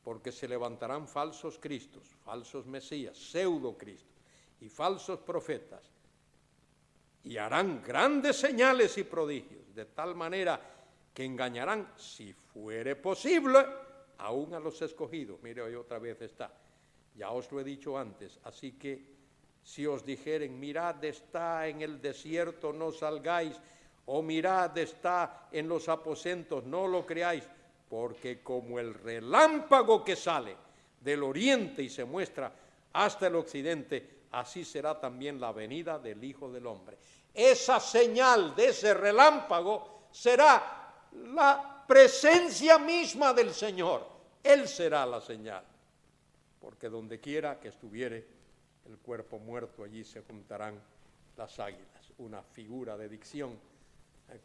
Porque se levantarán falsos cristos, falsos mesías, pseudocristos y falsos profetas, y harán grandes señales y prodigios, de tal manera que engañarán, si fuere posible, aún a los escogidos. Mire, hoy otra vez está, ya os lo he dicho antes, así que si os dijeren, mirad, está en el desierto, no salgáis, o mirad, está en los aposentos, no lo creáis, porque como el relámpago que sale del oriente y se muestra hasta el occidente, así será también la venida del Hijo del Hombre. Esa señal de ese relámpago será la presencia misma del Señor. Él será la señal, porque donde quiera que estuviere el cuerpo muerto, allí se juntarán las águilas. Una figura de dicción,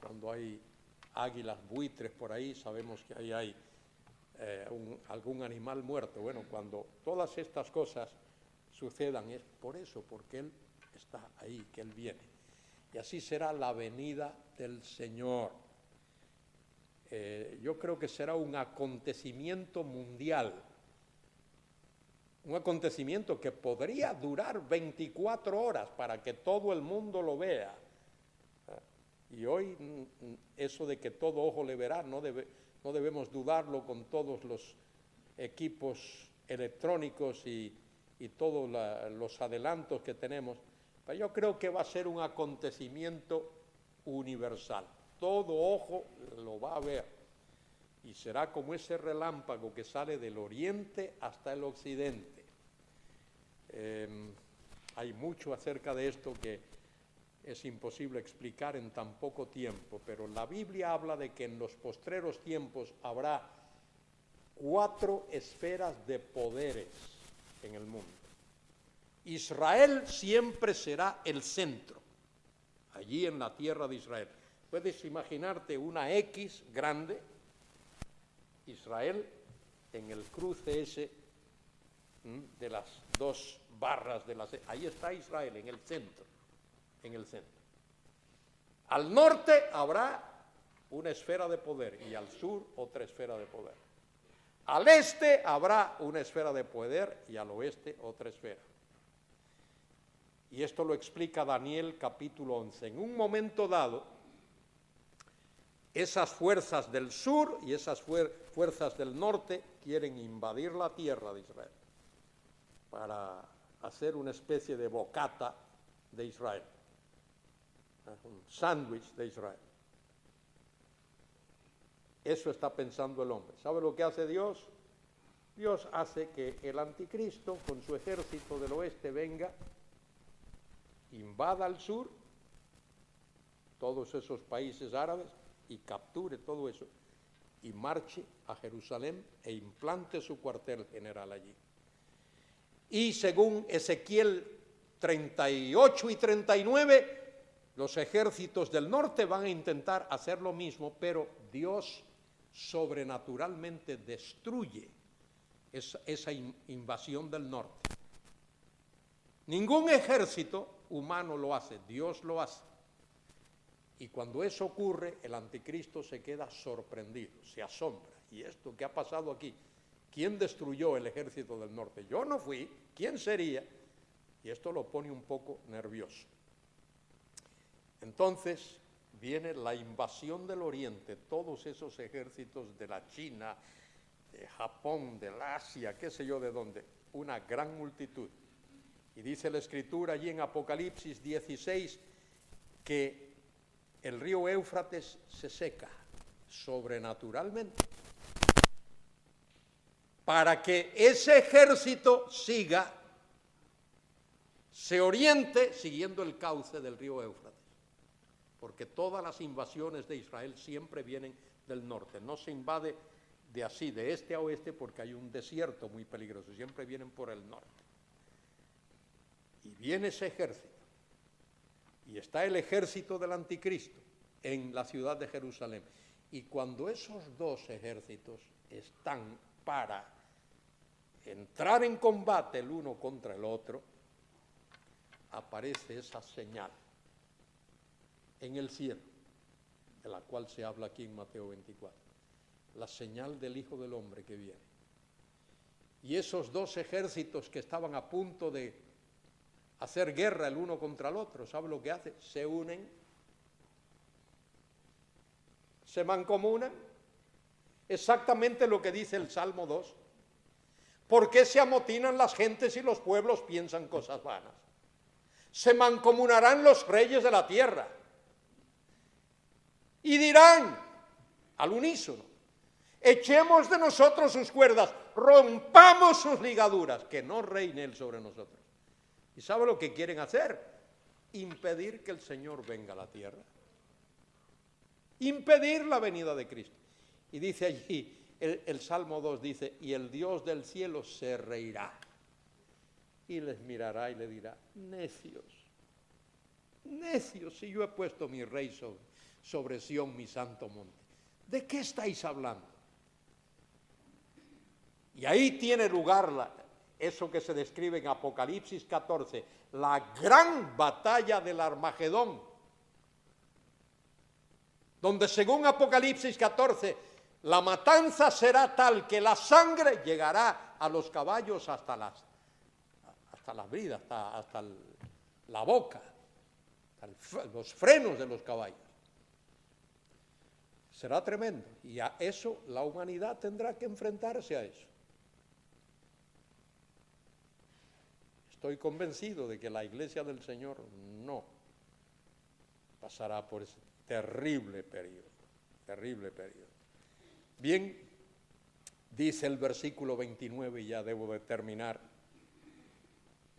cuando hay águilas buitres por ahí, sabemos que ahí hay algún animal muerto. Bueno, cuando todas estas cosas sucedan es por eso, porque Él está ahí, que Él viene. Y así será la venida del Señor. Yo creo que será un acontecimiento mundial, un acontecimiento que podría durar 24 horas para que todo el mundo lo vea. Y hoy eso de que todo ojo le verá, no debemos dudarlo con todos los equipos electrónicos y todos los adelantos que tenemos. Pero yo creo que va a ser un acontecimiento universal. Todo ojo lo va a ver. Y será como ese relámpago que sale del oriente hasta el occidente. Hay mucho acerca de esto que es imposible explicar en tan poco tiempo, pero la Biblia habla de que en los postreros tiempos habrá 4 esferas de poderes en el mundo. Israel siempre será el centro, allí en la tierra de Israel. Puedes imaginarte una X grande, Israel, en el cruce ese de las 2 barras de las... Ahí está Israel, en el centro. Al norte habrá una esfera de poder y al sur otra esfera de poder. Al este habrá una esfera de poder y al oeste otra esfera. Y esto lo explica Daniel capítulo 11. En un momento dado, esas fuerzas del sur y esas fuerzas del norte quieren invadir la tierra de Israel para hacer una especie de bocata de Israel, un sándwich de Israel. Eso está pensando el hombre. ¿Sabe lo que hace Dios? Dios hace que el anticristo con su ejército del oeste venga, invada al sur, todos esos países árabes, y capture todo eso, y marche a Jerusalén e implante su cuartel general allí. Y según Ezequiel 38 y 39, los ejércitos del norte van a intentar hacer lo mismo, pero Dios sobrenaturalmente destruye esa invasión del norte. Ningún ejército humano lo hace, Dios lo hace. Y cuando eso ocurre, el anticristo se queda sorprendido, se asombra. ¿Y esto qué ha pasado aquí? ¿Quién destruyó el ejército del norte? Yo no fui, ¿quién sería? Y esto lo pone un poco nervioso. Entonces viene la invasión del oriente, todos esos ejércitos de la China, de Japón, del Asia, qué sé yo de dónde, una gran multitud. Y dice la Escritura allí en Apocalipsis 16 que el río Éufrates se seca sobrenaturalmente para que ese ejército siga, se oriente siguiendo el cauce del río Éufrates, porque todas las invasiones de Israel siempre vienen del norte, no se invade de este a oeste porque hay un desierto muy peligroso, siempre vienen por el norte. Y viene ese ejército. Y está el ejército del anticristo en la ciudad de Jerusalén. Y cuando esos 2 ejércitos están para entrar en combate el uno contra el otro, aparece esa señal en el cielo, de la cual se habla aquí en Mateo 24. La señal del Hijo del Hombre que viene. Y esos 2 ejércitos que estaban a punto de hacer guerra el uno contra el otro, ¿sabe lo que hace? Se unen, se mancomunan, exactamente lo que dice el Salmo 2. ¿Por qué se amotinan las gentes y los pueblos piensan cosas vanas? Se mancomunarán los reyes de la tierra y dirán al unísono: echemos de nosotros sus cuerdas, rompamos sus ligaduras, que no reine él sobre nosotros. ¿Y sabe lo que quieren hacer? Impedir que el Señor venga a la tierra. Impedir la venida de Cristo. Y dice allí, el Salmo 2 dice, y el Dios del cielo se reirá. Y les mirará y le dirá, necios, si yo he puesto mi rey sobre Sión, mi santo monte. ¿De qué estáis hablando? Y ahí tiene lugar eso que se describe en Apocalipsis 14, la gran batalla del Armagedón, donde según Apocalipsis 14, la matanza será tal que la sangre llegará a los caballos hasta las bridas, hasta la boca, hasta los frenos de los caballos. Será tremendo, y a eso la humanidad tendrá que enfrentarse a eso. Estoy convencido de que la Iglesia del Señor no pasará por ese terrible periodo, terrible periodo. Bien, dice el versículo 29, y ya debo de terminar,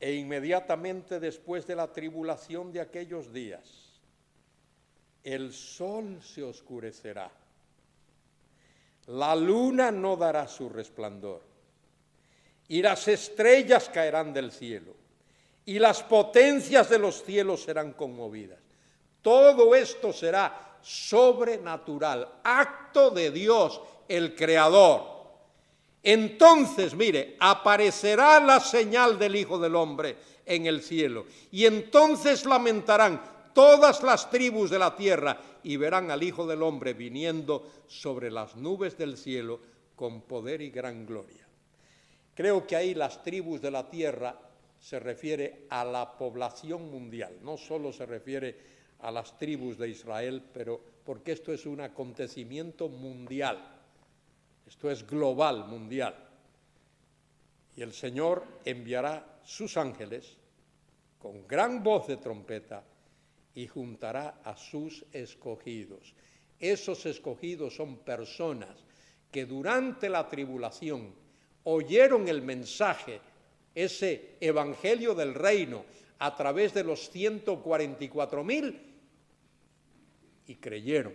e inmediatamente después de la tribulación de aquellos días, el sol se oscurecerá, la luna no dará su resplandor, y las estrellas caerán del cielo, y las potencias de los cielos serán conmovidas. Todo esto será sobrenatural, acto de Dios, el Creador. Entonces, mire, aparecerá la señal del Hijo del Hombre en el cielo, y entonces lamentarán todas las tribus de la tierra y verán al Hijo del Hombre viniendo sobre las nubes del cielo con poder y gran gloria. Creo que ahí las tribus de la tierra se refiere a la población mundial, no solo se refiere a las tribus de Israel, pero porque esto es un acontecimiento mundial, esto es global, mundial. Y el Señor enviará sus ángeles con gran voz de trompeta y juntará a sus escogidos. Esos escogidos son personas que durante la tribulación oyeron el mensaje, ese evangelio del reino, a través de los 144,000 y creyeron.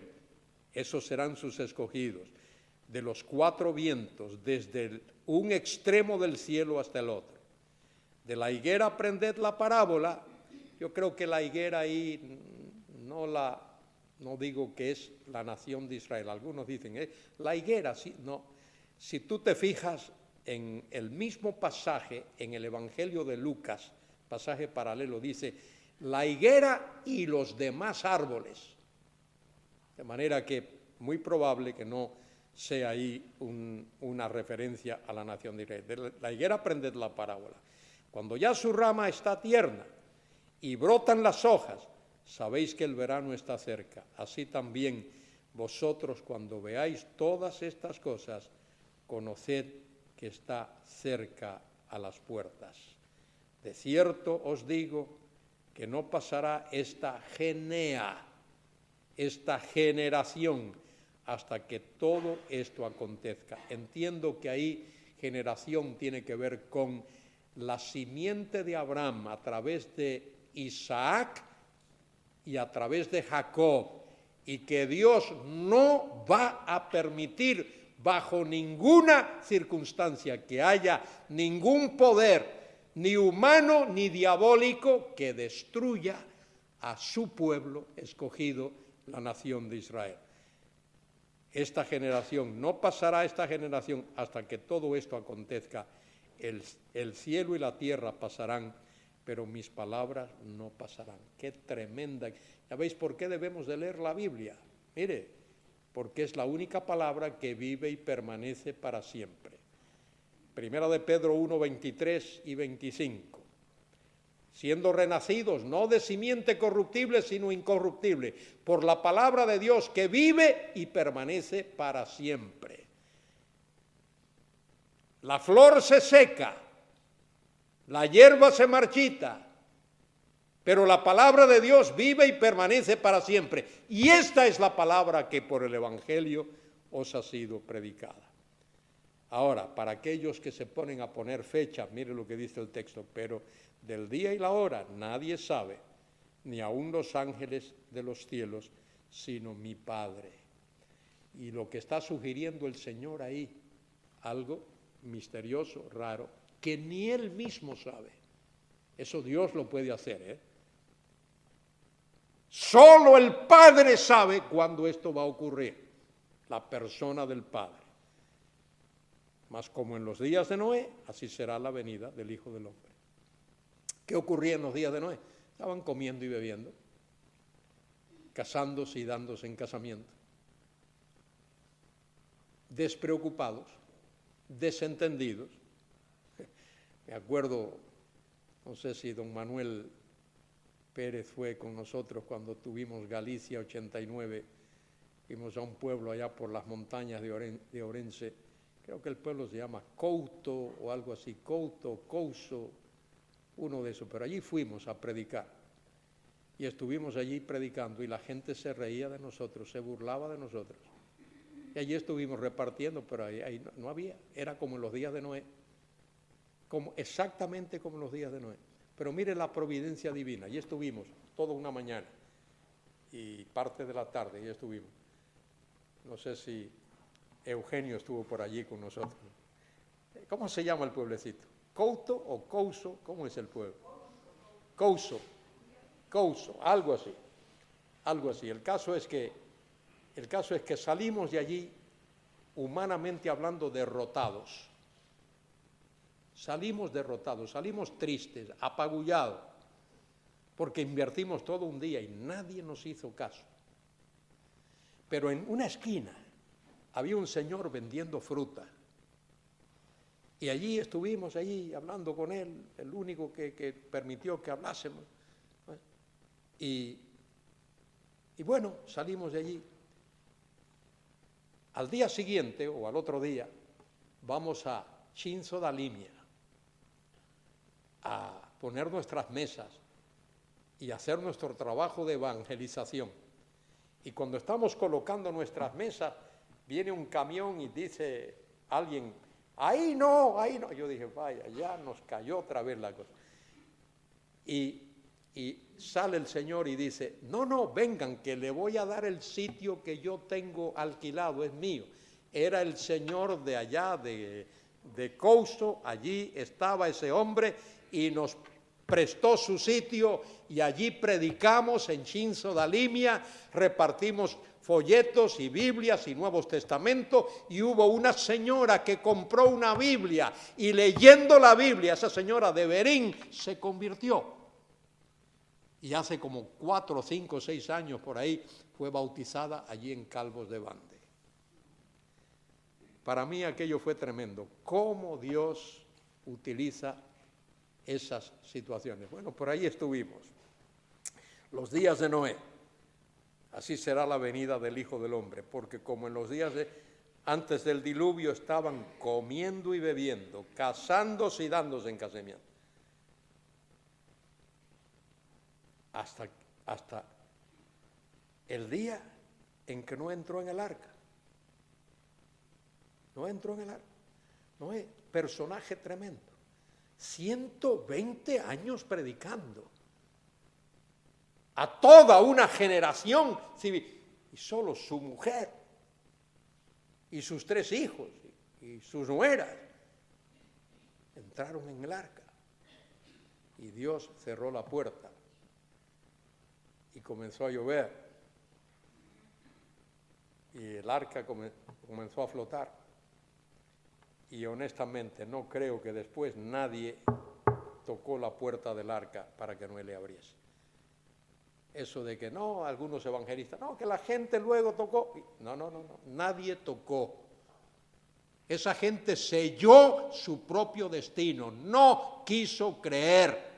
Esos serán sus escogidos, de los cuatro vientos, desde un extremo del cielo hasta el otro. De la higuera aprended la parábola. Yo creo que la higuera ahí no digo que es la nación de Israel. Algunos dicen, la higuera, sí, no. Si tú te fijas en el mismo pasaje, en el Evangelio de Lucas, pasaje paralelo, dice, la higuera y los demás árboles. De manera que muy probable que no sea ahí una referencia a la nación de Israel. De la higuera aprended la parábola. Cuando ya su rama está tierna y brotan las hojas, sabéis que el verano está cerca. Así también vosotros, cuando veáis todas estas cosas, conoced que está cerca a las puertas. De cierto os digo que no pasará esta generación, hasta que todo esto acontezca. Entiendo que ahí generación tiene que ver con la simiente de Abraham a través de Isaac y a través de Jacob, y que Dios no va a permitir bajo ninguna circunstancia que haya ningún poder, ni humano ni diabólico, que destruya a su pueblo escogido, la nación de Israel. Esta generación, no pasará esta generación hasta que todo esto acontezca. El cielo y la tierra pasarán, pero mis palabras no pasarán. Qué tremenda. ¿Ya veis por qué debemos de leer la Biblia? Mire, porque es la única palabra que vive y permanece para siempre. Primera de Pedro 1, 23 y 25. Siendo renacidos, no de simiente corruptible, sino incorruptible, por la palabra de Dios que vive y permanece para siempre. La flor se seca, la hierba se marchita, pero la palabra de Dios vive y permanece para siempre. Y esta es la palabra que por el Evangelio os ha sido predicada. Ahora, para aquellos que se ponen a poner fecha, mire lo que dice el texto, pero del día y la hora nadie sabe, ni aun los ángeles de los cielos, sino mi Padre. Y lo que está sugiriendo el Señor ahí, algo misterioso, raro, que ni Él mismo sabe. Eso Dios lo puede hacer, Solo el Padre sabe cuándo esto va a ocurrir, la persona del Padre. Mas como en los días de Noé, así será la venida del Hijo del Hombre. ¿Qué ocurría en los días de Noé? Estaban comiendo y bebiendo, casándose y dándose en casamiento. despreocupados, desentendidos. Me acuerdo, no sé si don Manuel Pérez fue con nosotros cuando tuvimos Galicia 89, fuimos a un pueblo allá por las montañas de Orense, creo que el pueblo se llama Couto o algo así, Couto, Couso, uno de esos, pero allí fuimos a predicar y estuvimos allí predicando y la gente se reía de nosotros, se burlaba de nosotros. Y allí estuvimos repartiendo, pero ahí no había, era como en los días de Noé, exactamente como en los días de Noé. Pero mire la providencia divina, allí estuvimos toda una mañana y parte de la tarde, allí estuvimos. No sé si Eugenio estuvo por allí con nosotros. ¿Cómo se llama el pueblecito? ¿Couto o Couso? ¿Cómo es el pueblo? Couso, algo así. Algo así. El caso es que salimos de allí, humanamente hablando, derrotados. Salimos derrotados, salimos tristes, apabullados, porque invertimos todo un día y nadie nos hizo caso. Pero en una esquina había un señor vendiendo fruta. Y allí estuvimos, hablando con él, el único que permitió que hablásemos. Y bueno, salimos de allí. Al día siguiente, o al otro día, vamos a Cinzo da Limia a poner nuestras mesas y hacer nuestro trabajo de evangelización. Y cuando estamos colocando nuestras mesas, viene un camión y dice alguien, ahí no. Yo dije, vaya, ya nos cayó otra vez la cosa. Y sale el señor y dice, no, vengan, que le voy a dar el sitio que yo tengo alquilado, es mío. Era el señor de allá, de Couso, allí estaba ese hombre y nos prestó su sitio y allí predicamos en Cinzo da Limia, repartimos folletos y Biblias y Nuevos Testamentos y hubo una señora que compró una Biblia y leyendo la Biblia, esa señora de Berín se convirtió. Y hace como 4, 5, 6 años por ahí fue bautizada allí en Calvos de Bande. Para mí aquello fue tremendo. Cómo Dios utiliza esas situaciones. Bueno, por ahí estuvimos. Los días de Noé. Así será la venida del Hijo del Hombre, porque como en los días antes del diluvio estaban comiendo y bebiendo, casándose y dándose en casamiento. Hasta el día en que no entró en el arca. No entró en el arca. Noé, personaje tremendo. 120 años predicando a toda una generación civil. Y solo su mujer y sus 3 hijos y sus nueras entraron en el arca. Y Dios cerró la puerta. Y comenzó a llover. Y el arca comenzó a flotar. Y honestamente no creo que después nadie tocó la puerta del arca para que Noé le abriese. Eso de que no, algunos evangelistas, no, que la gente luego tocó. No, nadie tocó. Esa gente selló su propio destino, no quiso creer.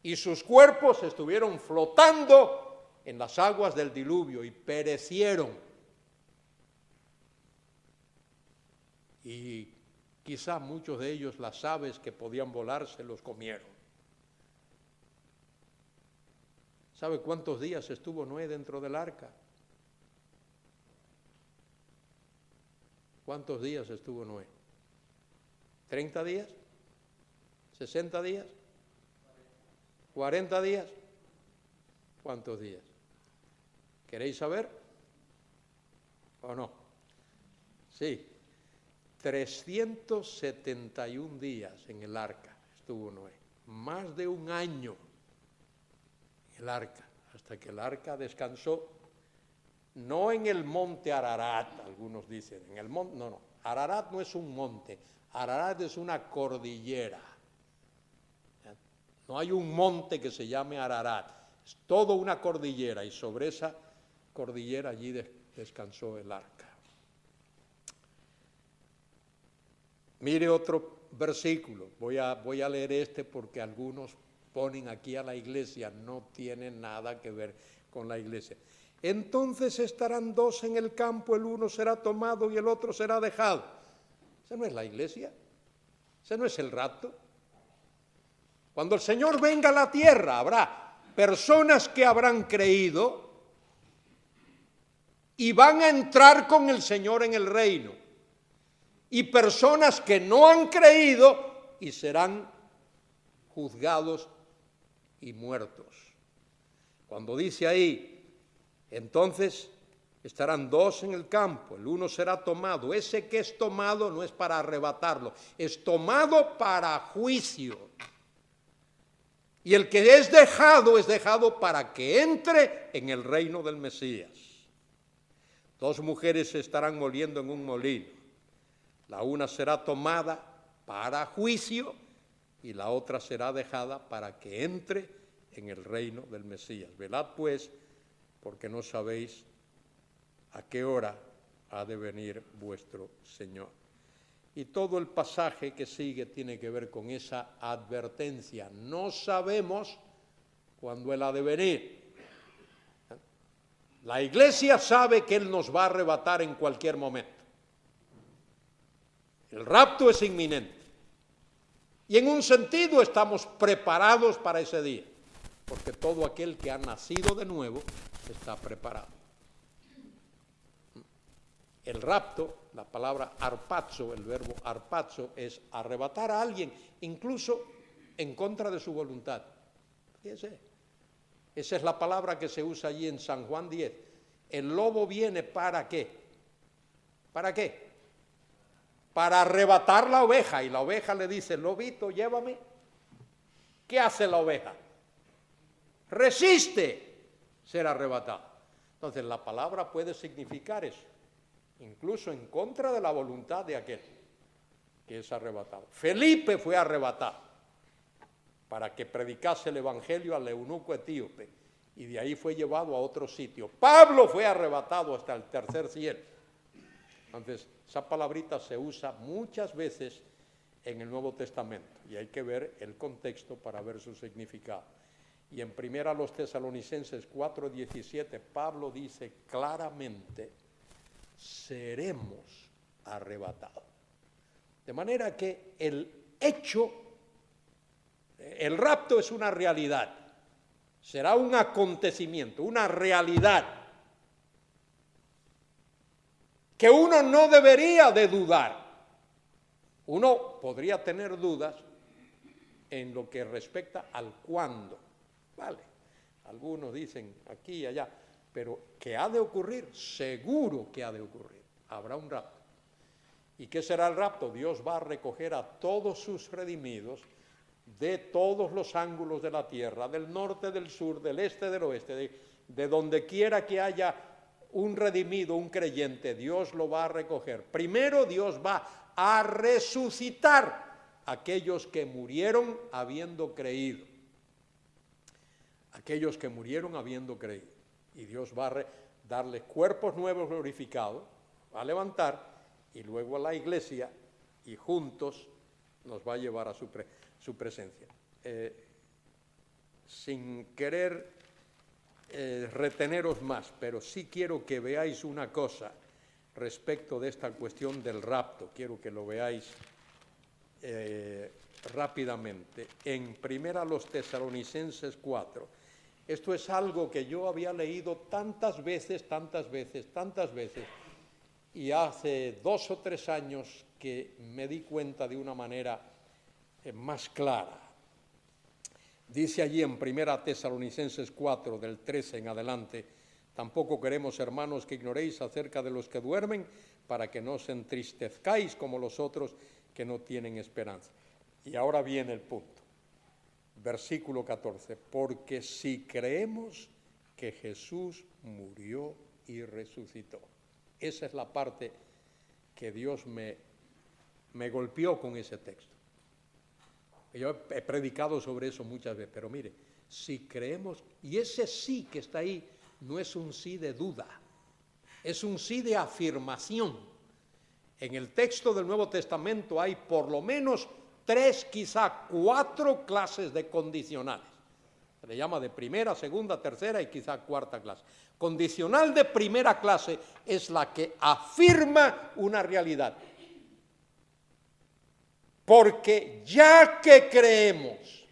Y sus cuerpos estuvieron flotando en las aguas del diluvio y perecieron. Y quizá muchos de ellos, las aves que podían volar, se los comieron. ¿Sabe cuántos días estuvo Noé dentro del arca? ¿Cuántos días estuvo Noé? ¿30 días? ¿60 días? ¿40 días? ¿Cuántos días? ¿Queréis saber? ¿O no? Sí. 371 días en el arca estuvo Noé, más de un año en el arca, hasta que el arca descansó, no en el monte Ararat, algunos dicen, en el monte, no, Ararat no es un monte, Ararat es una cordillera, no hay un monte que se llame Ararat, es toda una cordillera y sobre esa cordillera allí descansó el arca. Mire otro versículo, voy a leer este porque algunos ponen aquí a la iglesia, no tiene nada que ver con la iglesia. Entonces estarán dos en el campo, el uno será tomado y el otro será dejado. ¿Esa no es la iglesia? ¿Ese no es el rapto? Cuando el Señor venga a la tierra, habrá personas que habrán creído y van a entrar con el Señor en el reino. Y personas que no han creído y serán juzgados y muertos. Cuando dice ahí, entonces estarán dos en el campo, el uno será tomado. Ese que es tomado no es para arrebatarlo, es tomado para juicio. Y el que es dejado para que entre en el reino del Mesías. Dos mujeres se estarán moliendo en un molino. La una será tomada para juicio y la otra será dejada para que entre en el reino del Mesías. Velad pues, porque no sabéis a qué hora ha de venir vuestro Señor. Y todo el pasaje que sigue tiene que ver con esa advertencia. No sabemos cuándo Él ha de venir. La iglesia sabe que Él nos va a arrebatar en cualquier momento. El rapto es inminente. Y en un sentido estamos preparados para ese día, porque todo aquel que ha nacido de nuevo está preparado. El rapto, la palabra arpazo, el verbo arpazo, es arrebatar a alguien, incluso en contra de su voluntad. Fíjese, esa es la palabra que se usa allí en San Juan 10. El lobo viene ¿para qué? ¿Para qué? Para arrebatar la oveja, y la oveja le dice, lobito, llévame. ¿Qué hace la oveja? Resiste ser arrebatada. Entonces la palabra puede significar eso, incluso en contra de la voluntad de aquel que es arrebatado. Felipe fue arrebatado para que predicase el evangelio al eunuco etíope, y de ahí fue llevado a otro sitio. Pablo fue arrebatado hasta el tercer cielo. Entonces, esa palabrita se usa muchas veces en el Nuevo Testamento y hay que ver el contexto para ver su significado. Y en 1 Tesalonicenses 4:17, Pablo dice claramente, seremos arrebatados. De manera que el hecho, el rapto es una realidad, será un acontecimiento, una realidad, que uno no debería de dudar. Uno podría tener dudas en lo que respecta al cuándo. Vale, algunos dicen aquí y allá, pero que ha de ocurrir, seguro que ha de ocurrir. Habrá un rapto. ¿Y qué será el rapto? Dios va a recoger a todos sus redimidos de todos los ángulos de la tierra, del norte, del sur, del este, del oeste, de donde quiera que haya un redimido, un creyente, Dios lo va a recoger. Primero Dios va a resucitar a aquellos que murieron habiendo creído. Aquellos que murieron habiendo creído. Y Dios va a darles cuerpos nuevos glorificados, va a levantar, y luego a la iglesia, y juntos nos va a llevar a su presencia. Sin querer reteneros más, pero sí quiero que veáis una cosa respecto de esta cuestión del rapto. Quiero que lo veáis rápidamente. En 1 Tesalonicenses 4, esto es algo que yo había leído tantas veces, y hace 2 o 3 años que me di cuenta de una manera más clara. Dice allí en 1 Tesalonicenses 4, del 13 en adelante, tampoco queremos, hermanos, que ignoréis acerca de los que duermen, para que no os entristezcáis como los otros que no tienen esperanza. Y ahora viene el punto. Versículo 14, porque si creemos que Jesús murió y resucitó. Esa es la parte que Dios me golpeó con ese texto. Yo he predicado sobre eso muchas veces, pero mire, si creemos, y ese sí que está ahí, no es un sí de duda, es un sí de afirmación. En el texto del Nuevo Testamento hay por lo menos 3, quizá 4 clases de condicionales. Se le llama de primera, segunda, tercera y quizá cuarta clase. Condicional de primera clase es la que afirma una realidad. Porque ya que creemos,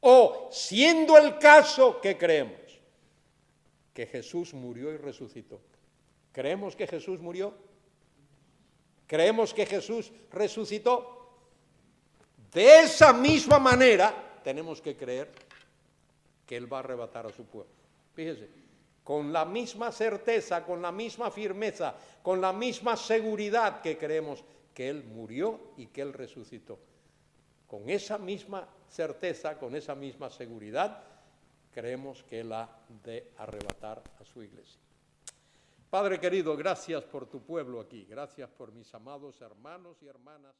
o siendo el caso que creemos, que Jesús murió y resucitó. ¿Creemos que Jesús murió? ¿Creemos que Jesús resucitó? De esa misma manera tenemos que creer que Él va a arrebatar a su pueblo. Fíjese, con la misma certeza, con la misma firmeza, con la misma seguridad que creemos que Él murió y que Él resucitó. Con esa misma certeza, con esa misma seguridad, creemos que Él ha de arrebatar a su iglesia. Padre querido, gracias por tu pueblo aquí, gracias por mis amados hermanos y hermanas.